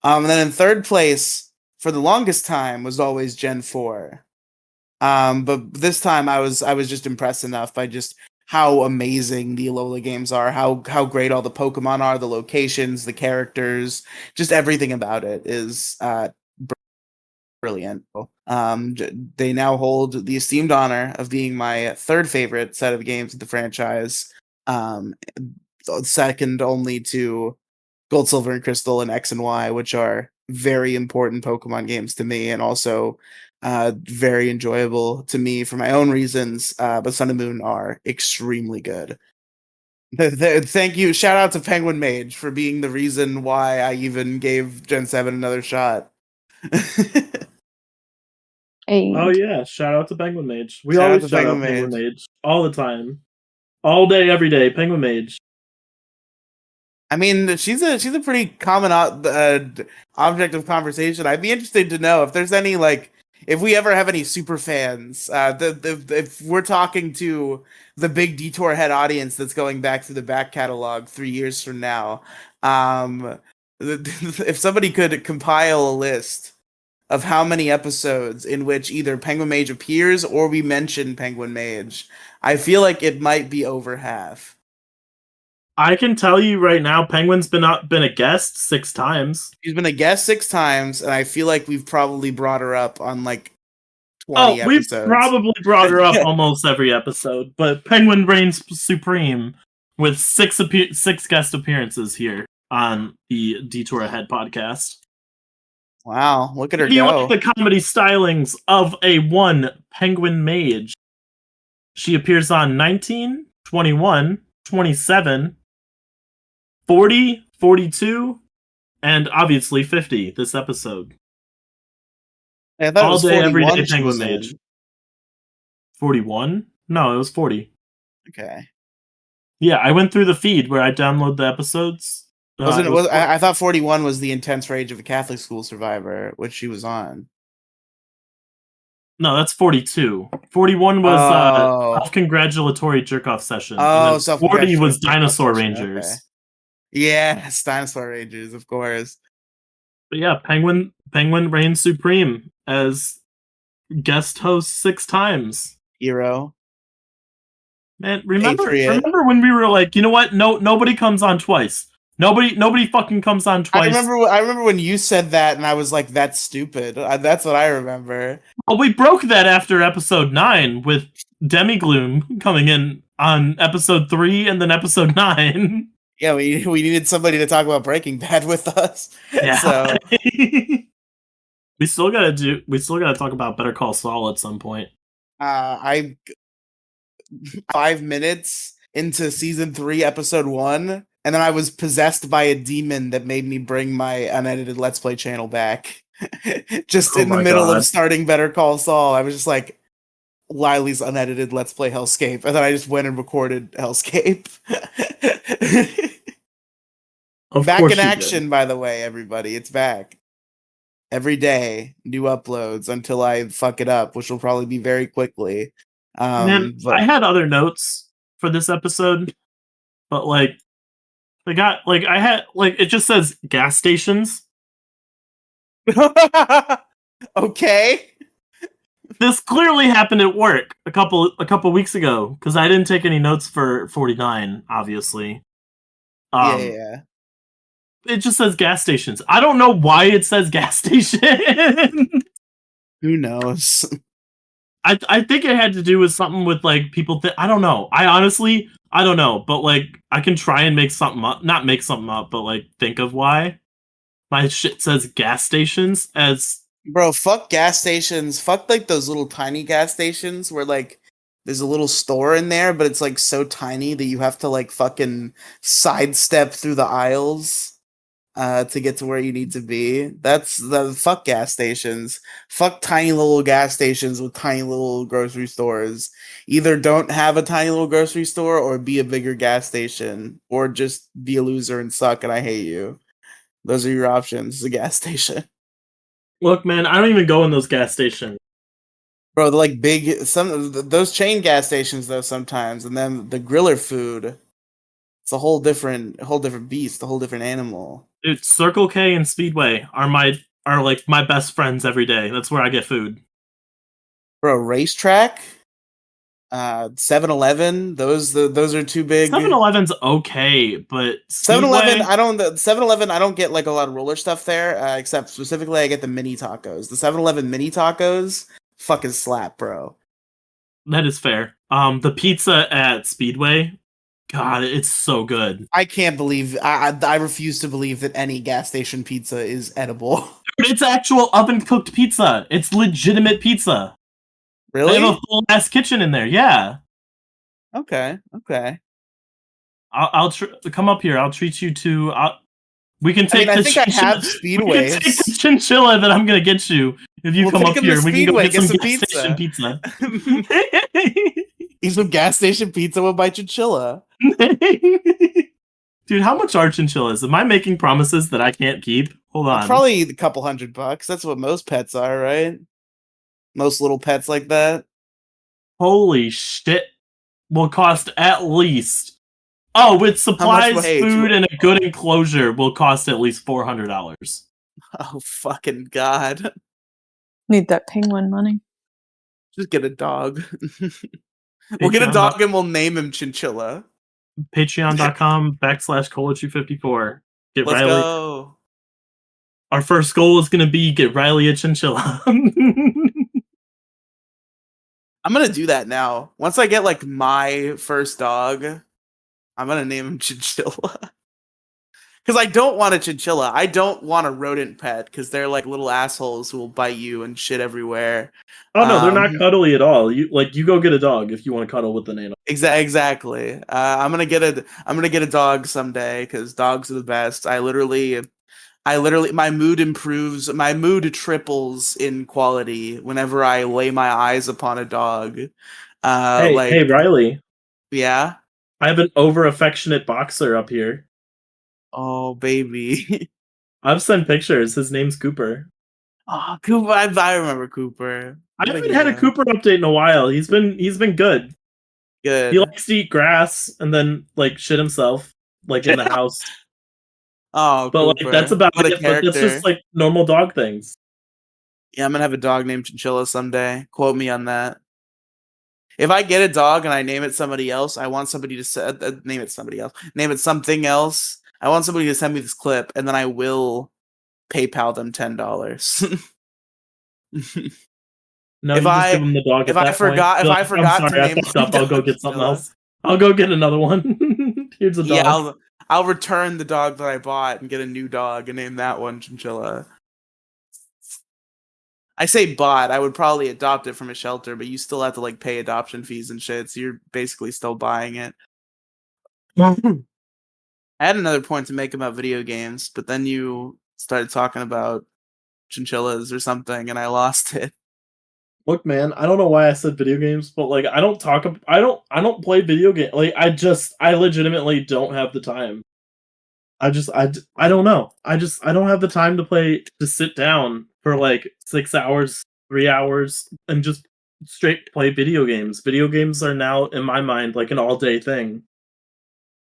And then in 3rd place for the longest time was always Gen 4. But this time I was just impressed enough by just how amazing the Alola games are, how great all the Pokemon are, the locations, the characters, just everything about it is brilliant. They now hold the esteemed honor of being my 3rd favorite set of games of the franchise, second only to Gold, Silver, and Crystal and X and Y, which are very important Pokemon games to me, and also very enjoyable to me for my own reasons. But Sun and Moon are extremely good. Thank you. Shout out to Penguinmage for being the reason why I even gave Gen 7 another shot. Hey. Oh yeah, shout out to Penguinmage. We always shout out Penguinmage all the time. All day, every day, Penguinmage. I mean, she's a pretty common object of conversation. I'd be interested to know if there's any, like, if we ever have any super fans. If we're talking to the big Detour head audience that's going back through the back catalog 3 years from now, if somebody could compile a list of how many episodes in which either Penguinmage appears or we mention Penguinmage, I feel like it might be over half. I can tell you right now, Penguin's been a guest 6 times. She's been a guest 6 times, and I feel like we've probably brought her up on like 20 episodes. We've probably brought her up almost every episode, but Penguin reigns supreme with 6 guest appearances here on the Detour Ahead podcast. Wow, look at her go. You go. like the comedy stylings of a one Penguinmage. She appears on 19, 21, 27, 40, 42, and obviously 50 this episode. I thought all day, every day Penguinmage. 41? No, it was 40. Okay. Yeah, I went through the feed where I download the episodes. I thought 41 was the intense rage of a Catholic school survivor, which she was on. No, that's 42. 41 was self-congratulatory jerk-off session. Oh, 40 was Dinosaur Rangers. Okay. Yes, Dinosaur Rangers, of course. But yeah, Penguin reigns supreme as guest host 6 times. Hero. Man, remember when we were like, you know what? Nobody comes on twice. Nobody fucking comes on twice. I remember when you said that, and I was like, "That's stupid." That's what I remember. Well, we broke that after episode 9 with Demigloom coming in on episode 3 and then episode 9. Yeah, we needed somebody to talk about Breaking Bad with us. Yeah. So we still gotta talk about Better Call Saul at some point. 5 minutes into season 3, episode 1. and then I was possessed by a demon that made me bring my unedited Let's Play channel back. Just in the middle of starting Better Call Saul, I was just like, Riely's unedited Let's Play Hellscape, and then I just went and recorded Hellscape. Back in action, by the way, everybody. It's back. Every day, new uploads until I fuck it up, which will probably be very quickly. Man, I had other notes for this episode, but like, it just says gas stations. Okay. This clearly happened at work a couple weeks ago because I didn't take any notes for 49, obviously. Yeah. It just says gas stations. I don't know why it says gas station. Who knows? I think it had to do with something with like people I don't know. I don't know, but like I can try and make something up, not make something up, but like think of why my shit says gas stations as bro, fuck gas stations. Fuck like those little tiny gas stations where like there's a little store in there, but it's like so tiny that you have to like fucking sidestep through the aisles to get to where you need to be. That's the fuck gas stations. Fuck tiny little gas stations with tiny little grocery stores. Either don't have a tiny little grocery store or be a bigger gas station, or just be a loser and suck and I hate you. Those are your options. It's a gas station. Look, man, I don't even go in those gas stations. Bro, they're like big. Those chain gas stations though sometimes, and then the griller food. It's a whole different beast, a whole different animal. Dude, Circle K and Speedway are like my best friends every day. That's where I get food. Bro, Racetrack, 7-Eleven. Those are too big. 7-Eleven's okay, but 7-Eleven, 7-Eleven, I don't get like a lot of roller stuff there, except specifically I get the mini tacos. The 7-Eleven mini tacos, fucking slap, bro. That is fair. The pizza at Speedway, God, it's so good. I can't believe I refuse to believe that any gas station pizza is edible. Dude, it's actual oven cooked pizza. It's legitimate pizza. Really? They have a full ass kitchen in there. Yeah. Okay. I'll come up here. I'll treat you to. We can take. I think I have Speedways. We can take the chinchilla that I'm gonna get you if you come up here. We can go get some gas station pizza. Eat some gas station pizza with my chinchilla. Dude, how much are chinchillas? Am I making promises that I can't keep? Hold on. Probably a couple $100. That's what most pets are, right? Most little pets like that. Holy shit. Will cost at least. Oh, with supplies, food, and a good enclosure will cost at least $400. Oh, fucking God. Need that penguin money. Just get a dog. We'll get a dog and we'll name him Chinchilla. Patreon.com/Cola254. Get Let's Riely. Go. Our first goal is going to be get Riely a chinchilla. I'm going to do that now. Once I get like my first dog, I'm going to name him Chinchilla. Because I don't want a chinchilla. I don't want a rodent pet because they're like little assholes who will bite you and shit everywhere. Oh no, they're not cuddly at all. You go get a dog if you want to cuddle with an animal. Exactly. I'm gonna get a dog someday because dogs are the best. I literally, my mood improves. My mood triples in quality whenever I lay my eyes upon a dog. Hey, Riely. Yeah. I have an over affectionate boxer up here. Oh, baby. I've sent pictures. His name's Cooper. Oh, Cooper. I remember Cooper. I haven't had a Cooper update in a while. He's been good. Good. He likes to eat grass and then like shit himself like in the house. Oh, but Cooper. Like that's about what it. But that's just like normal dog things. Yeah, I'm gonna have a dog named Chinchilla someday. Quote me on that. If I get a dog and I name it somebody else, I want somebody to name it somebody else. Name it something else. I want somebody to send me this clip, and then I will PayPal them $10. No, if I give him the dog. If I forgot to name up, I'll go get something else. I'll go get another one. Here's a dog. Yeah, I'll return the dog that I bought and get a new dog and name that one Chinchilla. I say bought. I would probably adopt it from a shelter, but you still have to like pay adoption fees and shit. So you're basically still buying it. I had another point to make about video games, but then you started talking about chinchillas or something, and I lost it. Look, man, I don't know why I said video games, but like I don't play video games. Like I legitimately don't have the time. I don't know. I don't have the time to sit down for like 6 hours, 3 hours, and just straight play video games. Video games are now, in my mind, like an all-day thing.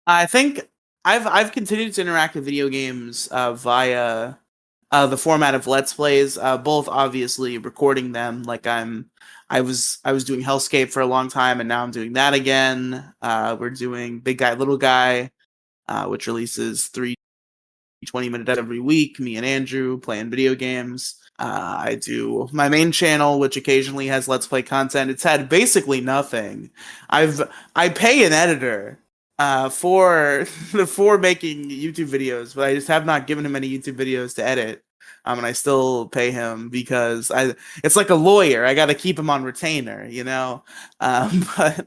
I think I've continued to interact with video games via the format of Let's Plays, both obviously recording them. Like I was doing Hellscape for a long time, and now I'm doing that again. We're doing Big Guy Little Guy, which releases 3 20-minute every week. Me and Andrew playing video games. I do my main channel, which occasionally has Let's Play content. It's had basically nothing. I pay an editor for making YouTube videos, but I just have not given him any YouTube videos to edit. And I still pay him because it's like a lawyer. I got to keep him on retainer, you know. But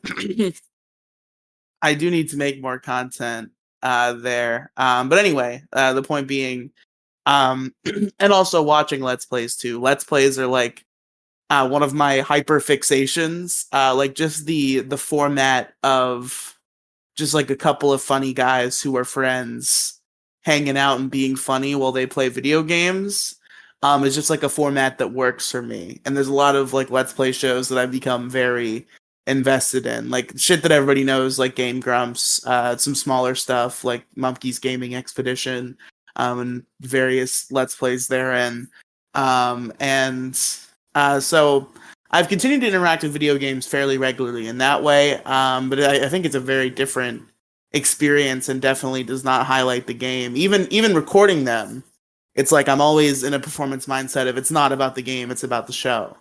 I do need to make more content there. But anyway, the point being, and also watching Let's Plays too. Let's Plays are like one of my hyper fixations. Like just the format of just like a couple of funny guys who are friends hanging out and being funny while they play video games. Is just like a format that works for me. And there's a lot of like Let's Play shows that I've become very invested in, like shit that everybody knows, like Game Grumps, some smaller stuff like Mumpky's Gaming Expedition, and various Let's Plays therein. So I've continued to interact with video games fairly regularly in that way, but I think it's a very different experience and definitely does not highlight the game. Even recording them, it's like I'm always in a performance mindset of it's not about the game, it's about the show.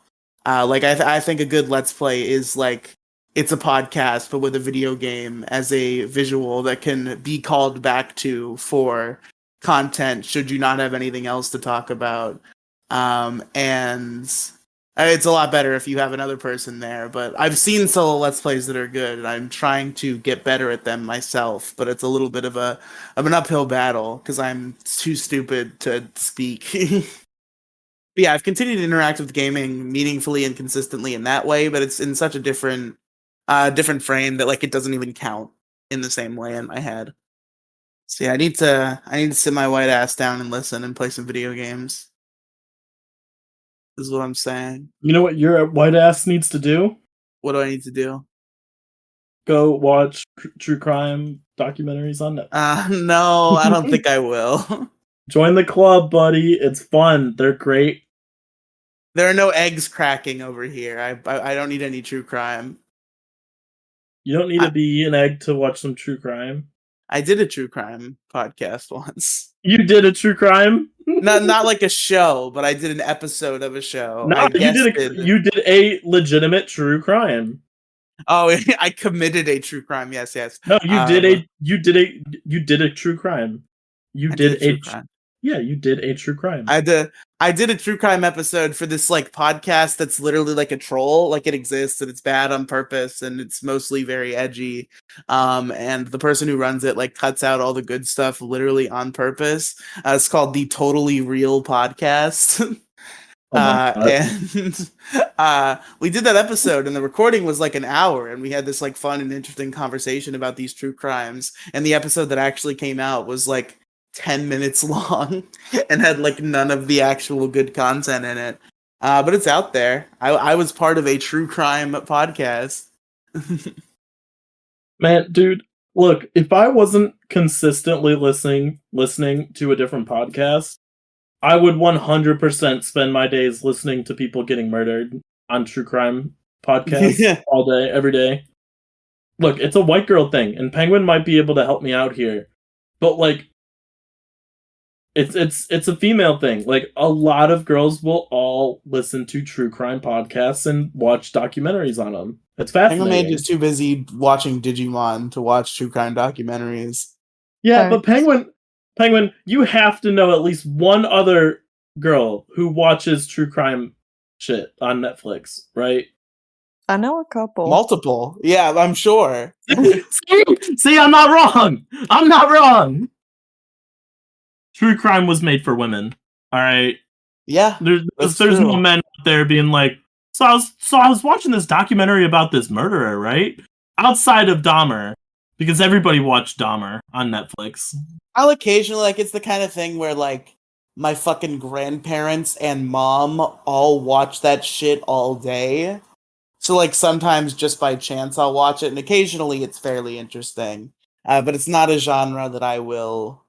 I think a good Let's Play is like it's a podcast, but with a video game as a visual that can be called back to for content should you not have anything else to talk about. And it's a lot better if you have another person there, but I've seen solo Let's Plays that are good, and I'm trying to get better at them myself, but it's a little bit of an uphill battle, because I'm too stupid to speak. But yeah, I've continued to interact with gaming meaningfully and consistently in that way, but it's in such a different frame that like it doesn't even count in the same way in my head. So yeah, I need to sit my white ass down and listen and play some video games. Is what I'm saying. You know what your white ass needs to do? What do I need to do? Go watch true crime documentaries on Netflix. No, I don't think I will. Join the club, buddy. It's fun. They're great. There are no eggs cracking over here. I don't need any true crime. You don't need to be an egg to watch some true crime. I did a true crime podcast once. You did a true crime? Not like a show, but I did an episode of a show. No, you did a legitimate true crime. Oh, I committed a true crime. Yes. No, you did a true crime. You did a true crime. I did a true crime episode for this like podcast that's literally like a troll, like it exists and it's bad on purpose and it's mostly very edgy. And the person who runs it like cuts out all the good stuff literally on purpose. It's called the Totally Real Podcast. And we did that episode and the recording was like an hour and we had this like fun and interesting conversation about these true crimes, and the episode that actually came out was like 10 minutes long and had like none of the actual good content in it, but it's out there. I was part of a true crime podcast. Man, dude, look, if I wasn't consistently listening to a different podcast, I would 100% spend my days listening to people getting murdered on true crime podcasts all day, every day. Look, it's a white girl thing, and Penguin might be able to help me out here, but like, it's a female thing. Like, a lot of girls will all listen to true crime podcasts and watch documentaries on them. It's fascinating. Penguinmage is too busy watching Digimon to watch true crime documentaries. Yeah, but Penguin, you have to know at least one other girl who watches true crime shit on Netflix, right? I know a couple. Multiple. Yeah, I'm sure. See, I'm not wrong. I'm not wrong. true crime was made for women. All right. Yeah, There's no men out there being like, so I was watching this documentary about this murderer, right? Outside of Dahmer, because everybody watched Dahmer on Netflix. I'll occasionally, like, it's the kind of thing where, like, my fucking grandparents and mom all watch that shit all day. So, like, sometimes just by chance I'll watch it, and occasionally it's fairly interesting. But it's not a genre that I will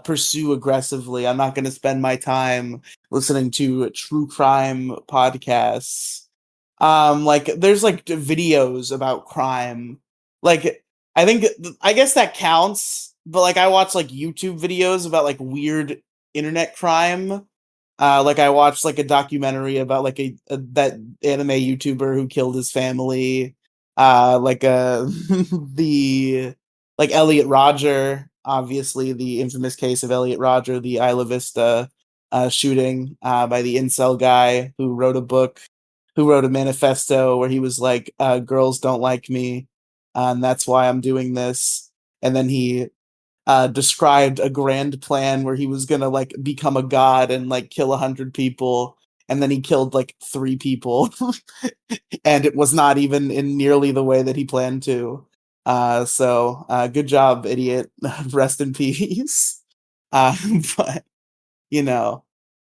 pursue aggressively. I'm not going to spend my time listening to true crime podcasts. Like, there's, like, videos about crime. Like, I guess that counts, but, like, I watch, like, YouTube videos about, like, weird internet crime. Like I watched like a documentary about like that anime YouTuber who killed his family. Like the like Elliot Rodger, obviously the infamous case of Elliot Rodger, the Isla Vista shooting by the incel guy who wrote a book, who wrote a manifesto where he was like, "Girls don't like me, and that's why I'm doing this." And then he described a grand plan where he was gonna like become a god and like kill 100 people, and then he killed like 3 people, and it was not even in nearly the way that he planned to. So good job, idiot. Rest in peace. Uh, but you know,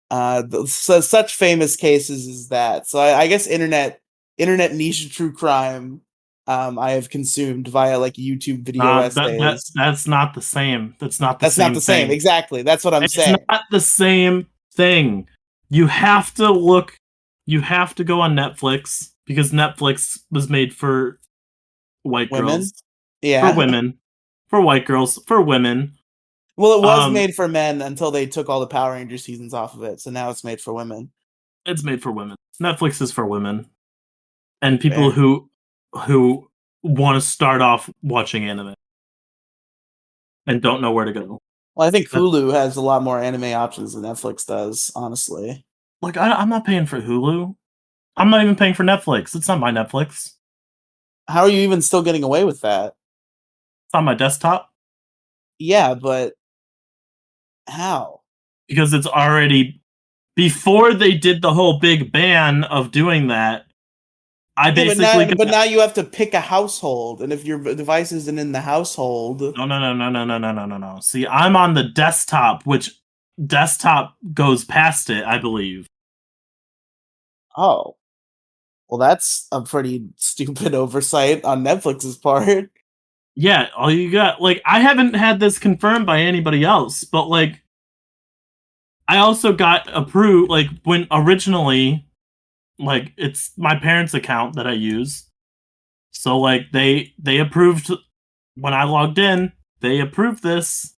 so such famous cases as that. So I guess internet niche true crime. I have consumed via like YouTube video essays. That's not the same. That's not the That's same not the same. thing. Exactly. That's what I'm It's saying. not the same thing. You have to look. You have to go on Netflix because Netflix was made for white Women? girls, Yeah. for women, for white girls, for women. Well, it was made for men until they took all the Power Rangers seasons off of it. So now it's made for women. It's made for women. Netflix is for women and people Fair. who want to start off watching anime and don't know where to go. Well, I think Hulu has a lot more anime options than Netflix does, honestly. Like, I'm not paying for Hulu. I'm not even paying for Netflix. It's not my Netflix. How are you even still getting away with that? It's on my desktop. Yeah, but how? Because it's already... Before they did the whole big ban of doing that, I basically... But now you have to pick a household, and if your device isn't in the household... No. See, I'm on the desktop, which desktop goes past it, I believe. Oh. Well, that's a pretty stupid oversight on Netflix's part. Yeah, all you got... Like, I haven't had this confirmed by anybody else, but, like, I also got approved, like, when originally... Like, it's my parents' account that I use. So, like, they approved... When I logged in, they approved this.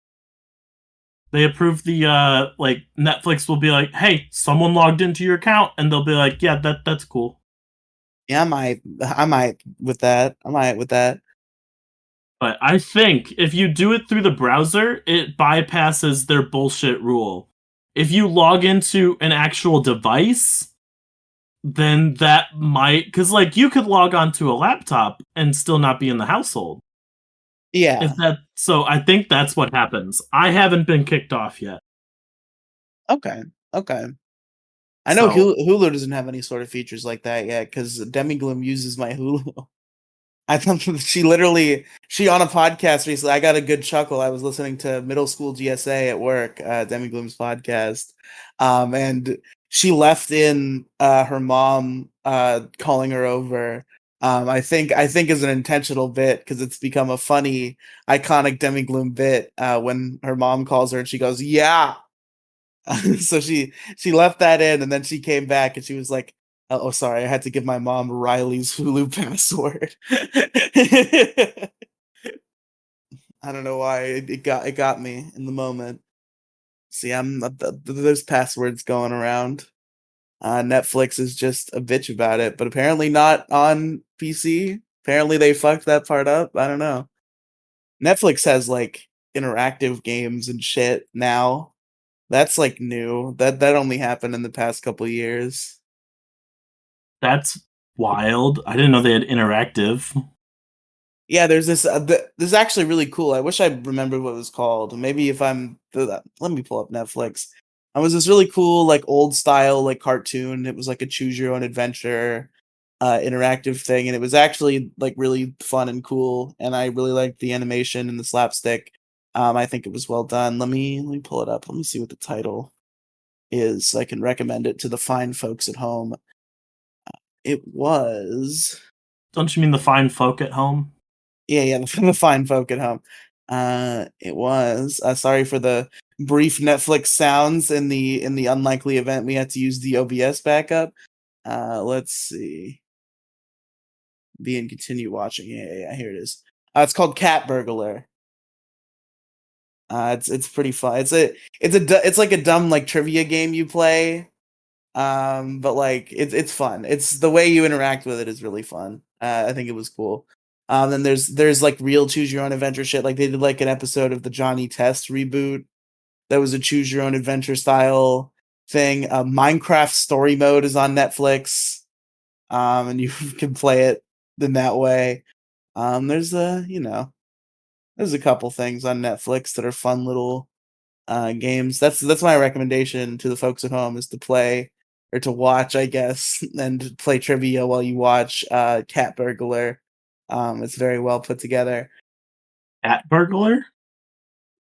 They approved the, like, Netflix will be like, hey, someone logged into your account, and they'll be like, yeah, that's cool. Yeah, I might with that. But I think if you do it through the browser, it bypasses their bullshit rule. If you log into an actual device, then that might... Because, like, you could log onto a laptop and still not be in the household. Yeah. So I think that's what happens. I haven't been kicked off yet. Okay. I know Hulu doesn't have any sort of features like that yet because Demigloom uses my Hulu. I thought she on a podcast recently. I got a good chuckle. I was listening to Middle School GSA at work, Demigloom's podcast, and she left in her mom calling her over. I think is an intentional bit because it's become a funny, iconic Demigloom bit when her mom calls her and she goes, "Yeah." So she left that in, and then she came back and she was like, "Oh, sorry, I had to give my mom Riely's Hulu password." I don't know why it got me in the moment. See, there's passwords going around. Netflix is just a bitch about it, but apparently not on PC. Apparently they fucked that part up. I don't know. Netflix has like interactive games and shit now. That's like new. That only happened in the past couple years. That's wild. I didn't know they had interactive. Yeah, there's this. This is actually really cool. I wish I remembered what it was called. Maybe if I'm, let me pull up Netflix. It was this really cool, like old style, like cartoon. It was like a choose your own adventure, interactive thing, and it was actually like really fun and cool. And I really liked the animation and the slapstick. I think it was well done. Let me pull it up. Let me see what the title is, so I can recommend it to the fine folks at home. It was. Don't you mean the fine folk at home? Yeah, the fine folk at home. It was. Sorry for the brief Netflix sounds in the unlikely event we had to use the OBS backup. Let's see. Be and continue watching. Yeah, here it is. It's called Cat Burglar. It's pretty fun. It's like a dumb like trivia game you play. But like it's fun. It's the way you interact with it is really fun. I think it was cool. Then there's like real choose your own adventure shit. Like they did like an episode of the Johnny Test reboot that was a choose your own adventure style thing. Minecraft story mode is on Netflix. And you can play it in that way. There's there's a couple things on Netflix that are fun little games. That's my recommendation to the folks at home, is to play or to watch, I guess, and play trivia while you watch Cat Burglar. It's very well put together. Cat Burglar?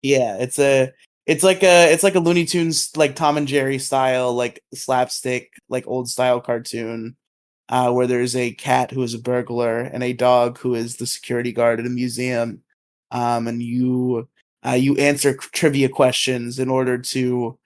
Yeah, it's like a Looney Tunes, like Tom and Jerry style, like slapstick, like old style cartoon, where there's a cat who is a burglar and a dog who is the security guard at a museum, and you answer trivia questions in order to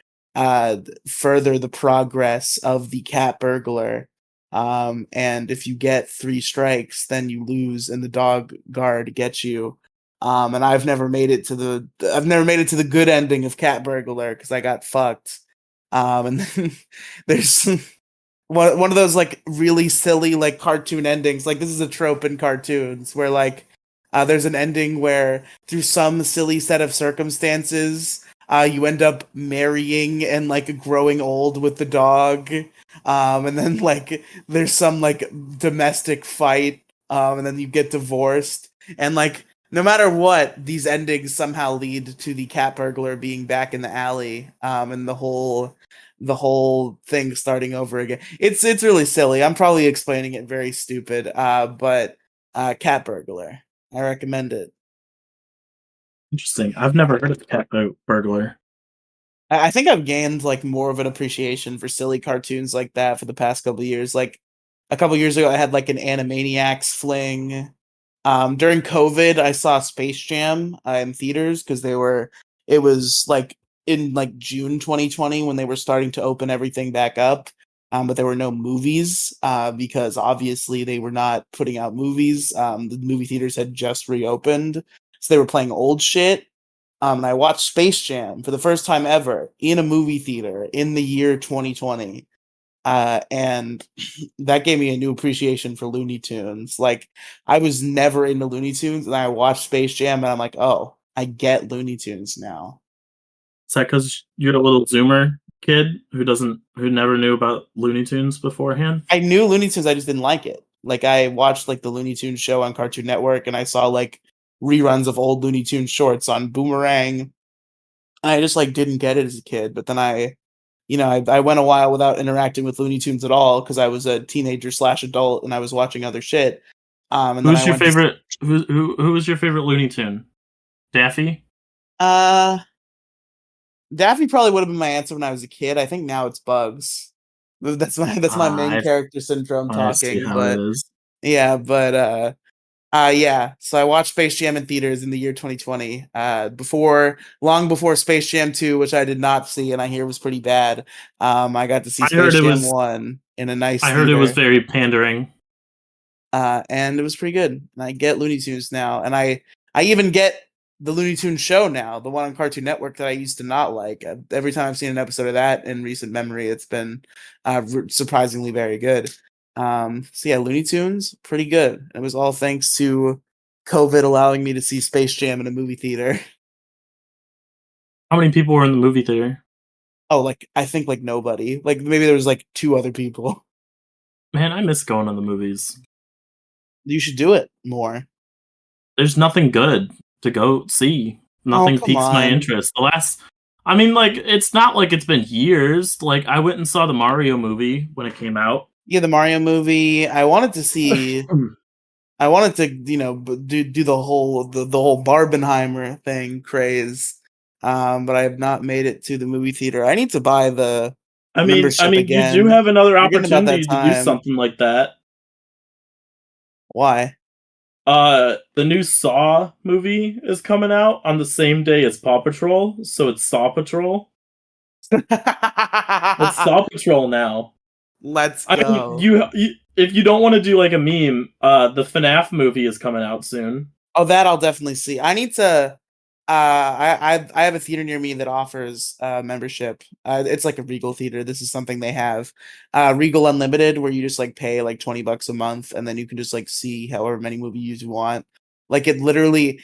further the progress of the cat burglar. And if you get 3 strikes, then you lose, and the dog guard gets you. And I've never made it to the good ending of Cat Burglar because I got fucked. And then there's one of those like really silly like cartoon endings. Like this is a trope in cartoons where like there's an ending where through some silly set of circumstances you end up marrying and like growing old with the dog. And then like there's some like domestic fight, and then you get divorced, and like no matter what, these endings somehow lead to the cat burglar being back in the alley, and the whole thing starting over again. It's really silly. I'm probably explaining it very stupid, but Cat Burglar, I recommend it. Interesting. I've never heard of Cat Burglar. I think I've gained like more of an appreciation for silly cartoons like that for the past couple of years. Like a couple years ago, I had like an Animaniacs fling. During COVID, I saw Space Jam in theaters because it was like in like June 2020 when they were starting to open everything back up. But there were no movies because obviously they were not putting out movies. The movie theaters had just reopened, so they were playing old shit. And I watched Space Jam for the first time ever in a movie theater in the year 2020. And that gave me a new appreciation for Looney Tunes. Like, I was never into Looney Tunes, and I watched Space Jam, and I'm like, oh, I get Looney Tunes now. Is that because you're a little Zoomer kid who never knew about Looney Tunes beforehand? I knew Looney Tunes, I just didn't like it. Like, I watched like the Looney Tunes show on Cartoon Network, and I saw like reruns of old Looney Tunes shorts on Boomerang. I just like didn't get it as a kid, but then I went a while without interacting with Looney Tunes at all because I was a teenager / adult and I was watching other shit. And Who's then your favorite? Who was your favorite Looney Tune? Daffy? Daffy probably would have been my answer when I was a kid. I think now it's Bugs. That's my main character syndrome talking. But yeah, but yeah. So I watched Space Jam in theaters in the year 2020. Long before Space Jam 2, which I did not see, and I hear was pretty bad. I got to see Space Jam 1 in a nice. I heard it was very pandering. And it was pretty good. And I get Looney Tunes now, and I even get the Looney Tunes show now, the one on Cartoon Network that I used to not like. Every time I've seen an episode of that in recent memory, it's been surprisingly very good. So yeah, Looney Tunes, pretty good. It was all thanks to COVID allowing me to see Space Jam in a movie theater. How many people were in the movie theater? Oh, like I think like nobody. Like maybe there was like 2 other people. Man, I miss going to the movies. You should do it more. there's nothing good to go see. Nothing piques my interest. I mean, like, it's not like it's been years. Like, I went and saw the Mario movie when it came out. Yeah, the Mario movie. I wanted to see. I wanted to, do the whole Barbenheimer thing craze, but I have not made it to the movie theater. I need to buy the membership again. You do have another opportunity to do something like that. Why? The new Saw movie is coming out on the same day as Paw Patrol, so it's Saw Patrol. It's Saw Patrol now. Let's go. I mean, if you don't want to do like a meme, the FNAF movie is coming out soon. Oh, that I'll definitely see. I need to. I have a theater near me that offers membership. It's like a Regal theater. This is something they have, Regal Unlimited, where you just like pay like $20 a month, and then you can just like see however many movies you want. Like it's literally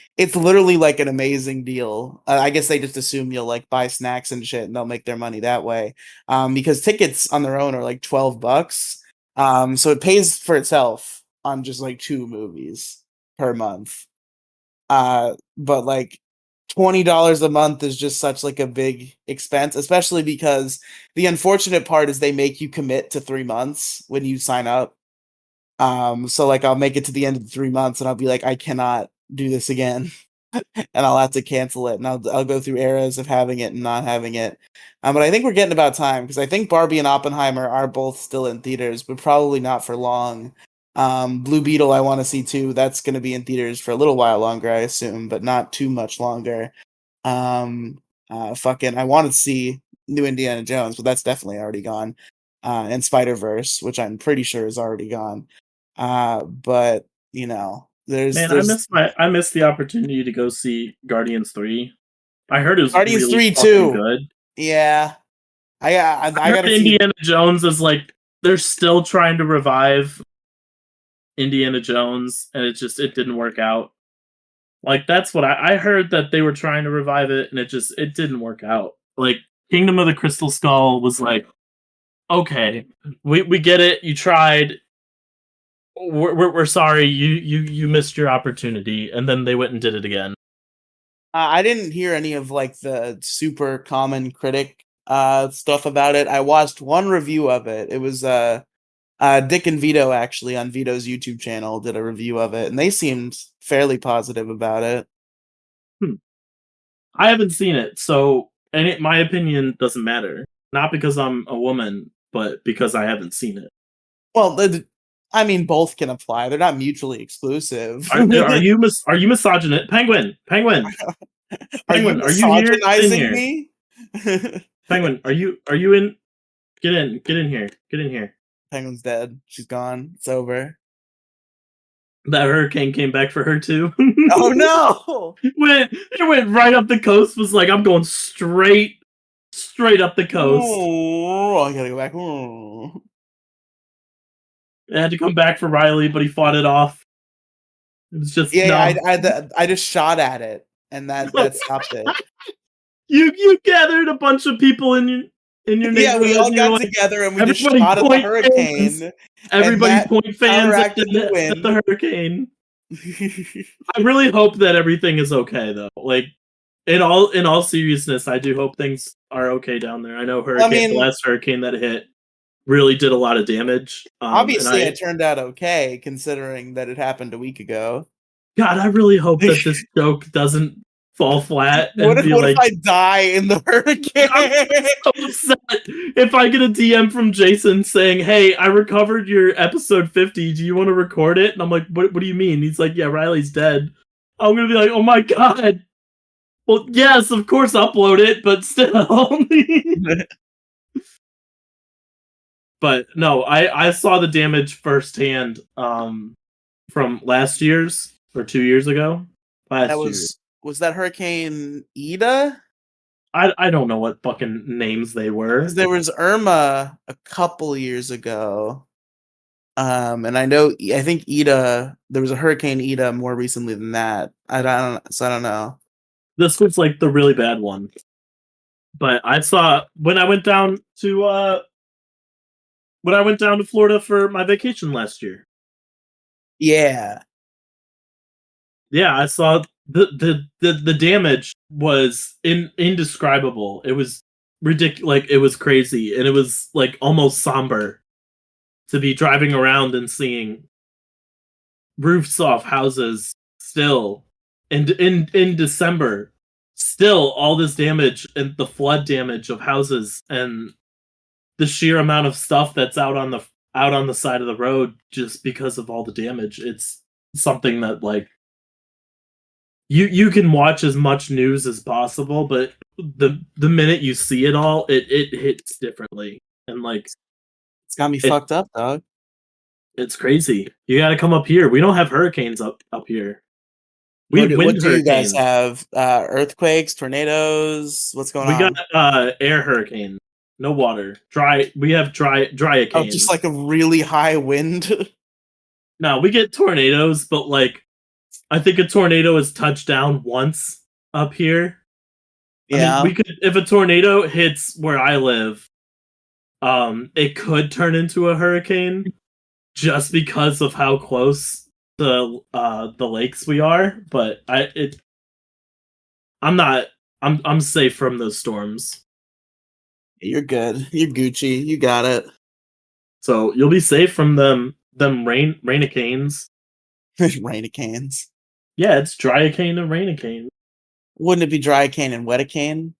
like an amazing deal. I guess they just assume you'll like buy snacks and shit, and they'll make their money that way. Because tickets on their own are like $12. So it pays for itself on just like 2 movies per month. But like $20 a month is just such like a big expense, especially because the unfortunate part is they make you commit to 3 months when you sign up. So like I'll make it to the end of the 3 months and I'll be like, I cannot do this again. And I'll have to cancel it, and I'll go through eras of having it and not having it. But I think we're getting about time, because I think Barbie and Oppenheimer are both still in theaters, but probably not for long. Blue Beetle I want to see too. That's going to be in theaters for a little while longer, I assume, but not too much longer. I want to see New Indiana Jones, but that's definitely already gone. And Spider-Verse, which I'm pretty sure is already gone. But there's I missed the opportunity to go see Guardians 3. I heard it was Guardians really 3 too. Good. Yeah. I heard Indiana Jones is like they're still trying to revive Indiana Jones, and it didn't work out. Like that's what I heard, that they were trying to revive it, and it didn't work out. Like Kingdom of the Crystal Skull was like, okay, we get it, you tried. We're sorry, you missed your opportunity, and then they went and did it again. I didn't hear any of like the super common critic stuff about it. I watched one review of it. It was Dick and Vito, actually, on Vito's YouTube channel, did a review of it, and they seemed fairly positive about it. I haven't seen it, so my opinion doesn't matter. Not because I'm a woman, but because I haven't seen it. Well, I mean, both can apply. They're not mutually exclusive. Are you misogynist? Penguin, are you misogynizing me? Penguin, are you in? Get in here. Penguin's dead. She's gone. It's over. That hurricane came back for her too. Oh no! It went right up the coast. Was like, I'm going straight up the coast. Oh, I gotta go back. Oh. I had to come back for Riely, but he fought it off. It was just I just shot at it, and that stopped it. You gathered a bunch of people in your neighborhood. Yeah, we all got together and we just shot at the hurricane. Everybody point fans at the hurricane. I really hope that everything is okay, though. Like, in all seriousness, I do hope things are okay down there. I know the last hurricane that hit really did a lot of damage. Obviously, it turned out okay, considering that it happened a week ago. God, I really hope that this joke doesn't fall flat. What if I die in the hurricane? I'm so upset if I get a DM from Jason saying, "Hey, I recovered your episode 50. Do you want to record it?" And I'm like, "What do you mean?" He's like, "Yeah, Riley's dead." I'm gonna be like, "Oh my god." Well, yes, of course, upload it, but still. But no, I saw the damage firsthand from last year's or 2 years ago. Was that Hurricane Ida? I don't know what fucking names they were. There was Irma a couple years ago. And I think Ida, there was a Hurricane Ida more recently than that. I don't know. This was like the really bad one. But I saw when I went down to Florida for my vacation last year. Yeah. Yeah, I saw the damage was indescribable. It was ridiculous. Like, it was crazy, and it was like almost somber to be driving around and seeing roofs off houses still, and in December, still all this damage and the flood damage of houses and the sheer amount of stuff that's out on the side of the road just because of all the damage. It's something that, like, you can watch as much news as possible, but the minute you see it all, it hits differently. And, like, It's got me fucked up, dog. It's crazy. You got to come up here. We don't have hurricanes up here. We have wind what do you guys hurricanes. have? Earthquakes, tornadoes? What's going on? We got air hurricane. No water. Dry. We have dry. Oh, just like a really high wind. No, we get tornadoes, but, like, I think a tornado has touched down once up here. Yeah. I mean, if a tornado hits where I live, it could turn into a hurricane just because of how close the lakes we are. But I'm safe from those storms. You're good. You're Gucci. You got it. So you'll be safe from them rainicanes. Rainicanes. Yeah, it's dryicane and rainicanes. Wouldn't it be dryicane and weticane?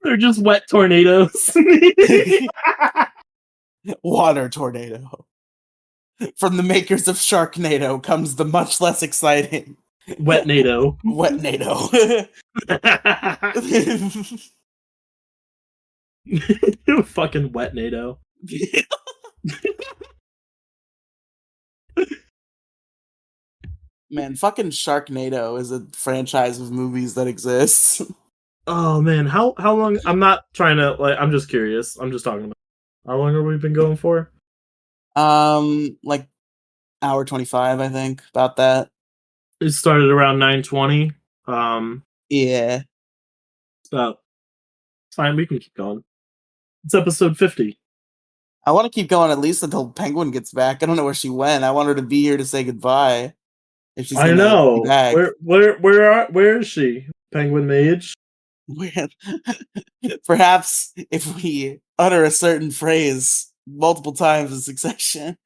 They're just wet tornadoes. Water tornado. From the makers of Sharknado comes the much less exciting Wetnado. Wetnado. Fucking Wetnado. Man, fucking Sharknado is a franchise of movies that exists. Oh man, how long? I'm not trying to, like, I'm just curious. I'm just talking about how long have we been going for? Like hour 25, I think, about that. It started around 9:20. Yeah. So it's fine, we can keep going. It's episode 50. I want to keep going at least until Penguin gets back. I don't know where she went. I want her to be here to say goodbye. If she's I gonna know. be back. Where is she? Penguinmage? Perhaps if we utter a certain phrase multiple times in succession,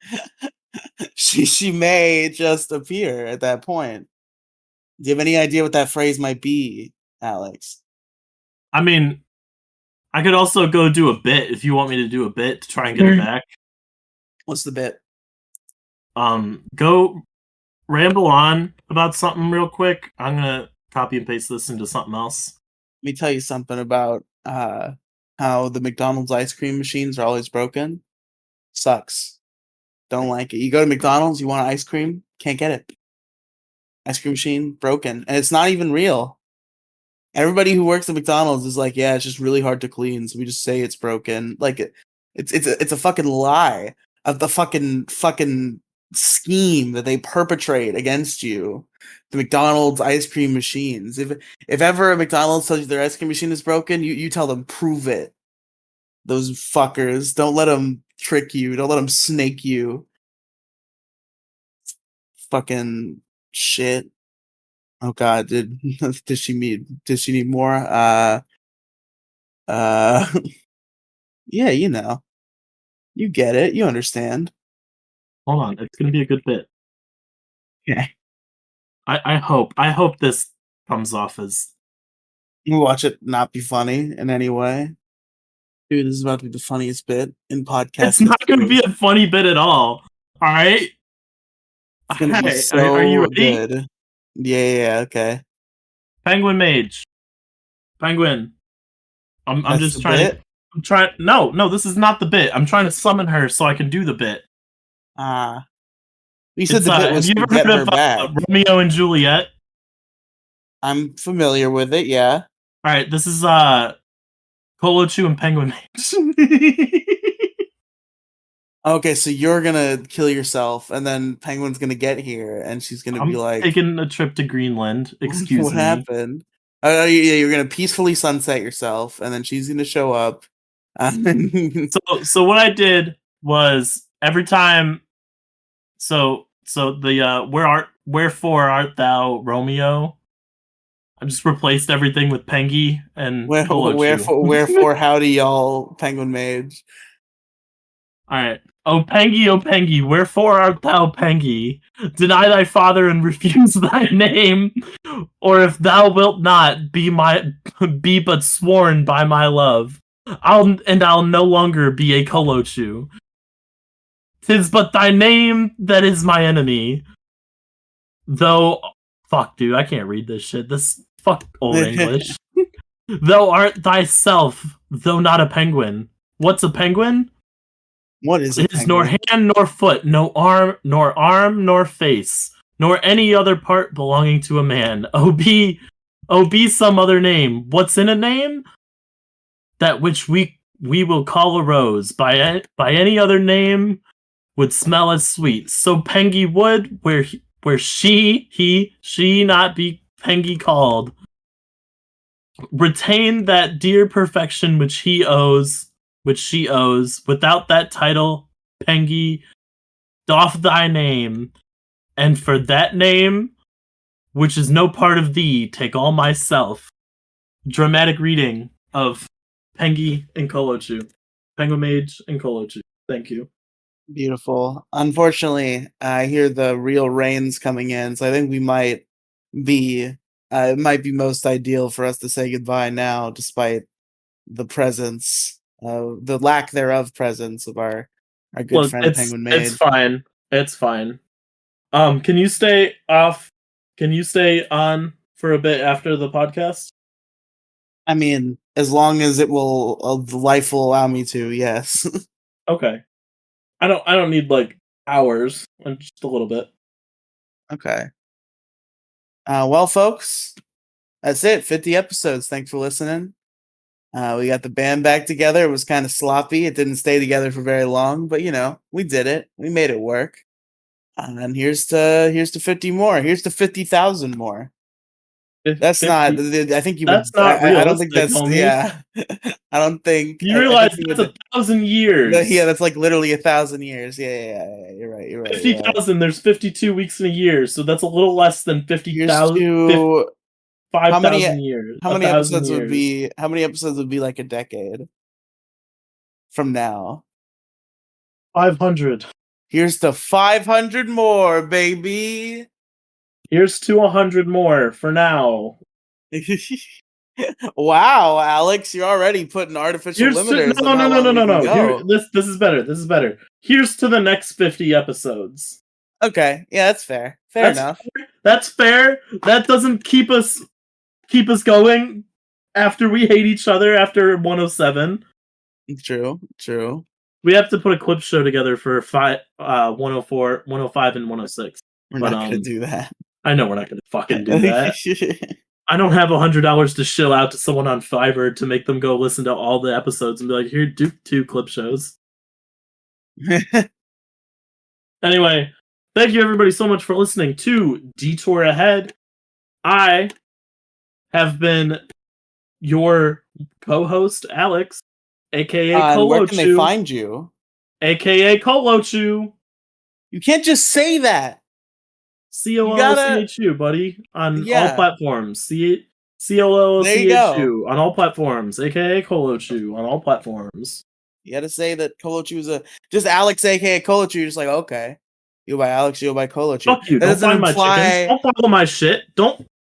she may just appear at that point. Do you have any idea what that phrase might be, Alex? I mean, I could also go do a bit if you want me to do a bit to try and get her back. What's the bit? Go ramble on about something real quick. I'm gonna copy and paste this into something else. Let me tell you something about how the McDonald's ice cream machines are always broken. Sucks. Don't like it. You go to McDonald's, you want ice cream, can't get it. Ice cream machine broken, and it's not even real. Everybody who works at McDonald's is like, yeah, it's just really hard to clean, so we just say it's broken. Like, it's a fucking lie of the fucking scheme that they perpetrate against you. The McDonald's ice cream machines. If ever a McDonald's tells you their ice cream machine is broken, you tell them, prove it. Those fuckers. Don't let them trick you. Don't let them snake you. Fucking shit. Oh god, did she need more? Yeah, you know. You get it. You understand. Hold on, it's gonna be a good bit. Yeah. I hope this comes off as... You watch it not be funny in any way. Dude, this is about to be the funniest bit in podcast. It's not going to be a funny bit at all. All right? It's going to be so are you ready? good. Yeah, okay. Penguinmage. Penguin. I'm just trying bit? to... No, this is not the bit. I'm trying to summon her so I can do the bit. You said the bit was have you to ever get heard her back. Romeo and Juliet? I'm familiar with it, yeah. All right, this is Colochu and Penguinmage. Okay, so you're gonna kill yourself, and then Penguin's gonna get here, and she's gonna be like, taking a trip to Greenland. Excuse me. What happened? Yeah, you're gonna peacefully sunset yourself, and then she's gonna show up. So what I did was every time. So So the wherefore art thou Romeo? I just replaced everything with Pengy and Kolochu. Wherefore howdy y'all, Penguinmage. Alright. O Pengy, wherefore art thou Pengy? Deny thy father and refuse thy name, or if thou wilt not, be but sworn by my love. I'll no longer be a Kolochu. 'Tis but thy name that is my enemy. Though fuck dude, I can't read this shit. This fuck old English. Thou art thyself, though not a penguin. What's a penguin? What is It is nor hand nor foot, no arm nor face, nor any other part belonging to a man. Be some other name. What's in a name? That which we will call a rose. By any other name would smell as sweet. So Pengy would, where she not be Pengy called. Retain that dear perfection which she owes. Without that title, Pengy, doff thy name, and for that name, which is no part of thee, take all myself. Dramatic reading of Pengy and Kolochu. Penguinmage and Kolochu. Thank you. Beautiful. Unfortunately, I hear the real rains coming in, so I think we might be it might be most ideal for us to say goodbye now, despite the presence, the lack thereof presence of our good friend Penguinmage. It's fine. Can you stay off? Can you stay on for a bit after the podcast? I mean, as long as life will allow me to, yes. Okay. I don't need like hours, just a little bit. Okay. Well, folks, that's it. 50 episodes. Thanks for listening. We got the band back together. It was kind of sloppy. It didn't stay together for very long, but we did it. We made it work. And here's to 50 more. Here's to 50,000 more. That's 50. Not. I think you. That's would, not. I don't think that's. homie. Yeah. I don't think. You realize that's 1,000 years. Yeah, that's like literally 1,000 years. Yeah. You're right. 50,000. There's 52 weeks in a year, so that's a little less than 50,000. 5,000 years. How many episodes would be? How many episodes would be like a decade from now? 500. Here's to 500 more, baby. Here's to 100 more for now. Wow, Alex, you're already putting artificial limiters. No. This is better. This is better. Here's to the next 50 episodes. Okay, yeah, that's fair. Fair enough. That's fair. That doesn't keep us going after we hate each other after 107. True. We have to put a clip show together for 104, 105, and 106. We're not gonna do that. I know we're not gonna fucking do that. I don't have $100 to shill out to someone on Fiverr to make them go listen to all the episodes and be like, here, do 2 clip shows. Anyway, thank you everybody so much for listening to Detour Ahead. I have been your co-host, Alex, aka Kolochu. Where can they find you? Aka Kolochu. You can't just say that. COLOCHU, buddy, on all platforms. COLOCHU on all platforms, aka Kolochu on all platforms. You gotta say that Kolochu is just Alex, aka Kolochu. You're just like, okay, you by Alex, you by Kolochu. Fuck you! Don't find my chickens. Don't follow my shit.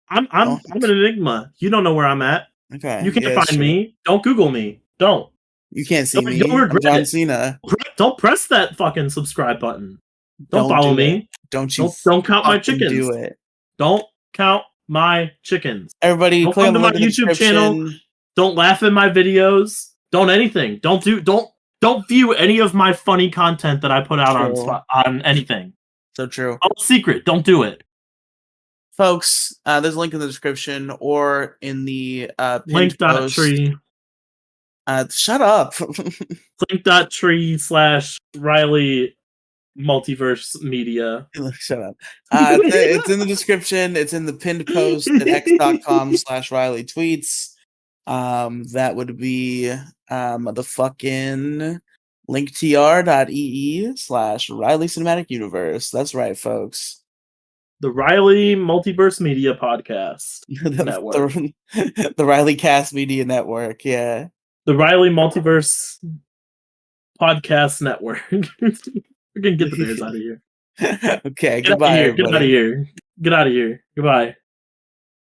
I'm an enigma. You don't know where I'm at. Okay, you can't find me. Don't Google me. Don't. You can't see me. I'm John Cena. Don't press that fucking subscribe button. Don't follow me. Don't count my chickens. Do it. Don't count my chickens. Everybody, don't come to my YouTube channel. Don't laugh at my videos. Don't anything. Don't view any of my funny content that I put out on anything. So true. All secret. Don't do it, folks. There's a link in the description or in the link.tree. Shut up. Link.tree/Riely Multiverse Media. Shut up. It's in the description. It's in the pinned post at x.com/Riely tweets. That would be the fucking linktr.ee/Riely Cinematic Universe. That's right, folks. The Riely Multiverse Media Podcast Network. The Riely Cast Media Network, yeah. The Riely Multiverse Podcast Network. We're gonna get the bears out of here. Okay, Get goodbye, out of here. everybody. Get out of here. Get out of here. Goodbye.